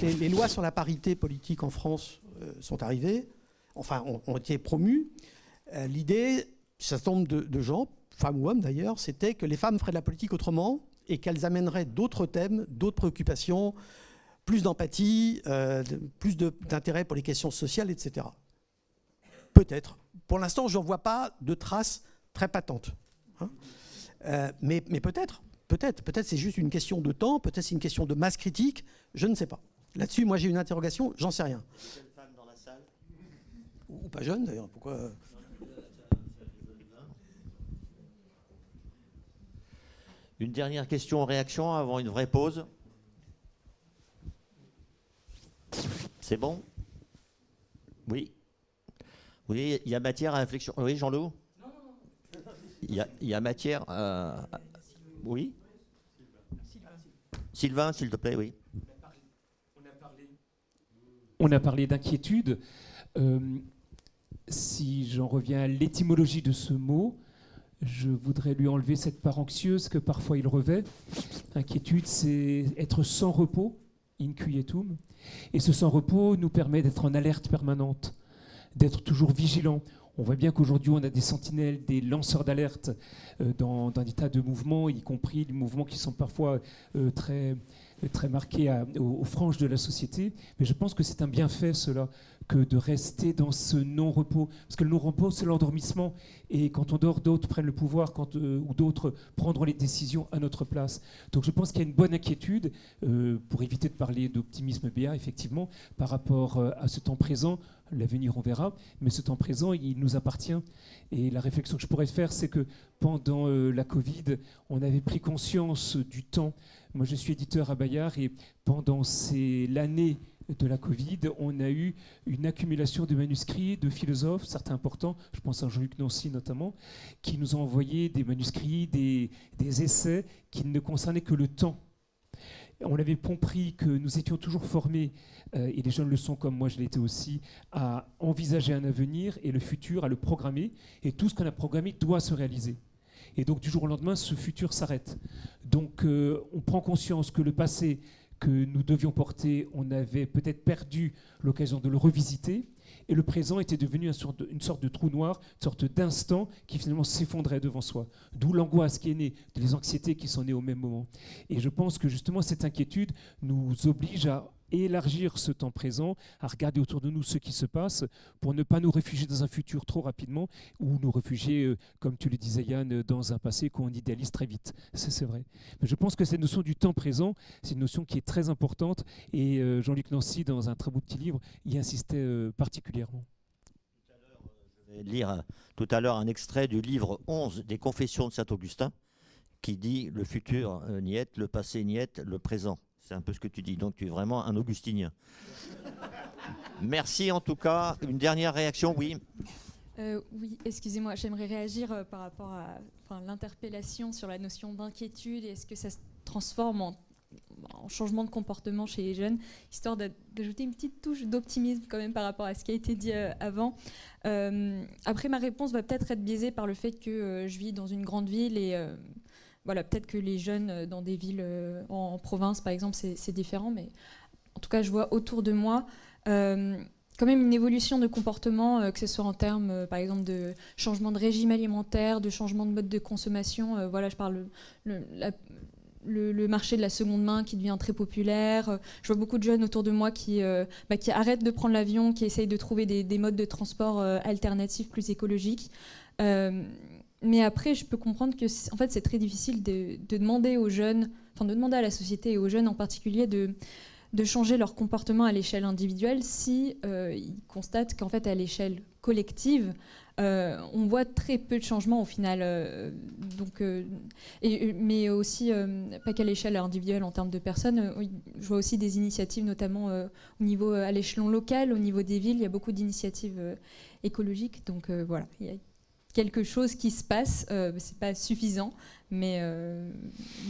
les lois sur la parité politique en France sont arrivées, enfin ont été promues, l'idée, ça tombe de gens, femmes ou hommes d'ailleurs, c'était que les femmes feraient de la politique autrement et qu'elles amèneraient d'autres thèmes, d'autres préoccupations, plus d'empathie, plus d'intérêt pour les questions sociales, etc. Peut-être. Pour l'instant, je n'en vois pas de traces très patentes. Hein. Mais peut-être. Peut-être c'est juste une question de temps, peut-être c'est une question de masse critique, je ne sais pas. Là-dessus, moi j'ai une interrogation, j'en sais rien. Une jeune femme dans la salle? Ou pas jeune d'ailleurs, pourquoi? Une dernière question en réaction avant une vraie pause. C'est bon? Oui. Oui, il y a matière à réflexion. Oui, Jean-Loup? Il y a matière à... Oui. Sylvain, s'il te plaît, oui. On a parlé d'inquiétude. Si j'en reviens à l'étymologie de ce mot, je voudrais lui enlever cette part anxieuse que parfois il revêt. Inquiétude, c'est être sans repos, inquietum. Et ce sans repos nous permet d'être en alerte permanente, d'être toujours vigilant. On voit bien qu'aujourd'hui, on a des sentinelles, des lanceurs d'alerte dans des tas de mouvements, y compris des mouvements qui sont parfois très marqués aux franges de la société. Mais je pense que c'est un bienfait, cela, que de rester dans ce non-repos. Parce que le non-repos, c'est l'endormissement. Et quand on dort, d'autres prennent le pouvoir ou d'autres prendront les décisions à notre place. Donc je pense qu'il y a une bonne inquiétude, pour éviter de parler d'optimisme béat, effectivement, par rapport à ce temps présent. L'avenir, on verra. Mais ce temps présent, il nous appartient. Et la réflexion que je pourrais faire, c'est que pendant la Covid, on avait pris conscience du temps. Moi, je suis éditeur à Bayard et pendant l'année de la Covid, on a eu une accumulation de manuscrits de philosophes, certains importants, je pense à Jean-Luc Nancy notamment, qui nous ont envoyé des manuscrits, des essais qui ne concernaient que le temps. On avait compris que nous étions toujours formés, et les jeunes le sont comme moi je l'étais aussi, à envisager un avenir et le futur, à le programmer, et tout ce qu'on a programmé doit se réaliser. Et donc du jour au lendemain, ce futur s'arrête. Donc on prend conscience que le passé que nous devions porter, on avait peut-être perdu l'occasion de le revisiter, et le présent était devenu une sorte de trou noir, une sorte d'instant qui finalement s'effondrait devant soi. D'où l'angoisse qui est née, les anxiétés qui sont nées au même moment. Et je pense que justement cette inquiétude nous oblige à élargir ce temps présent, à regarder autour de nous ce qui se passe pour ne pas nous réfugier dans un futur trop rapidement ou nous réfugier, comme tu le disais Yann, dans un passé qu'on idéalise très vite. C'est vrai. Mais je pense que cette notion du temps présent, c'est une notion qui est très importante et Jean-Luc Nancy, dans un très beau petit livre, y insistait particulièrement. Je vais lire tout à l'heure un extrait du livre 11 des Confessions de Saint-Augustin qui dit « Le futur n'y est, le passé n'y est, le présent ». C'est un peu ce que tu dis. Donc, tu es vraiment un augustinien. Merci en tout cas. Une dernière réaction, oui. Oui, excusez-moi. J'aimerais réagir par rapport à l'interpellation sur la notion d'inquiétude. Est-ce que ça se transforme en changement de comportement chez les jeunes, histoire d'ajouter une petite touche d'optimisme quand même par rapport à ce qui a été dit avant. Après, ma réponse va peut-être être biaisée par le fait que je vis dans une grande ville et... Voilà, peut-être que les jeunes dans des villes en province, par exemple, c'est différent, mais en tout cas, je vois autour de moi quand même une évolution de comportement, que ce soit en termes, par exemple, de changement de régime alimentaire, de changement de mode de consommation. Voilà, je parle le marché de la seconde main qui devient très populaire. Je vois beaucoup de jeunes autour de moi qui arrêtent de prendre l'avion, qui essayent de trouver des modes de transport alternatifs plus écologiques. Mais après, je peux comprendre que en fait, c'est très difficile de demander aux jeunes, de demander à la société et aux jeunes en particulier de changer leur comportement à l'échelle individuelle si ils constatent qu'en fait, à l'échelle collective, on voit très peu de changements au final. Mais aussi, pas qu'à l'échelle individuelle en termes de personnes, je vois aussi des initiatives, notamment au niveau, à l'échelon local, au niveau des villes, il y a beaucoup d'initiatives écologiques. Donc voilà, il y a quelque chose qui se passe, c'est pas suffisant, mais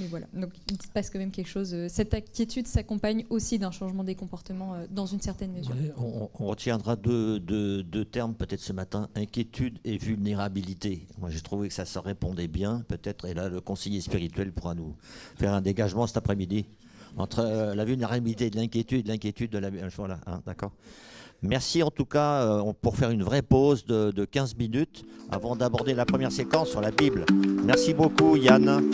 voilà. Donc il se passe quand même quelque chose. Cette inquiétude s'accompagne aussi d'un changement des comportements dans une certaine mesure. Ouais, on retiendra deux termes peut-être ce matin, inquiétude et vulnérabilité. Moi j'ai trouvé que ça se répondait bien, peut-être, et là le conseiller spirituel pourra nous faire un dégagement cet après-midi entre la vulnérabilité de l'inquiétude et l'inquiétude de la... Voilà, hein, d'accord. Merci en tout cas pour faire une vraie pause de 15 minutes avant d'aborder la première séquence sur la Bible. Merci beaucoup Yann.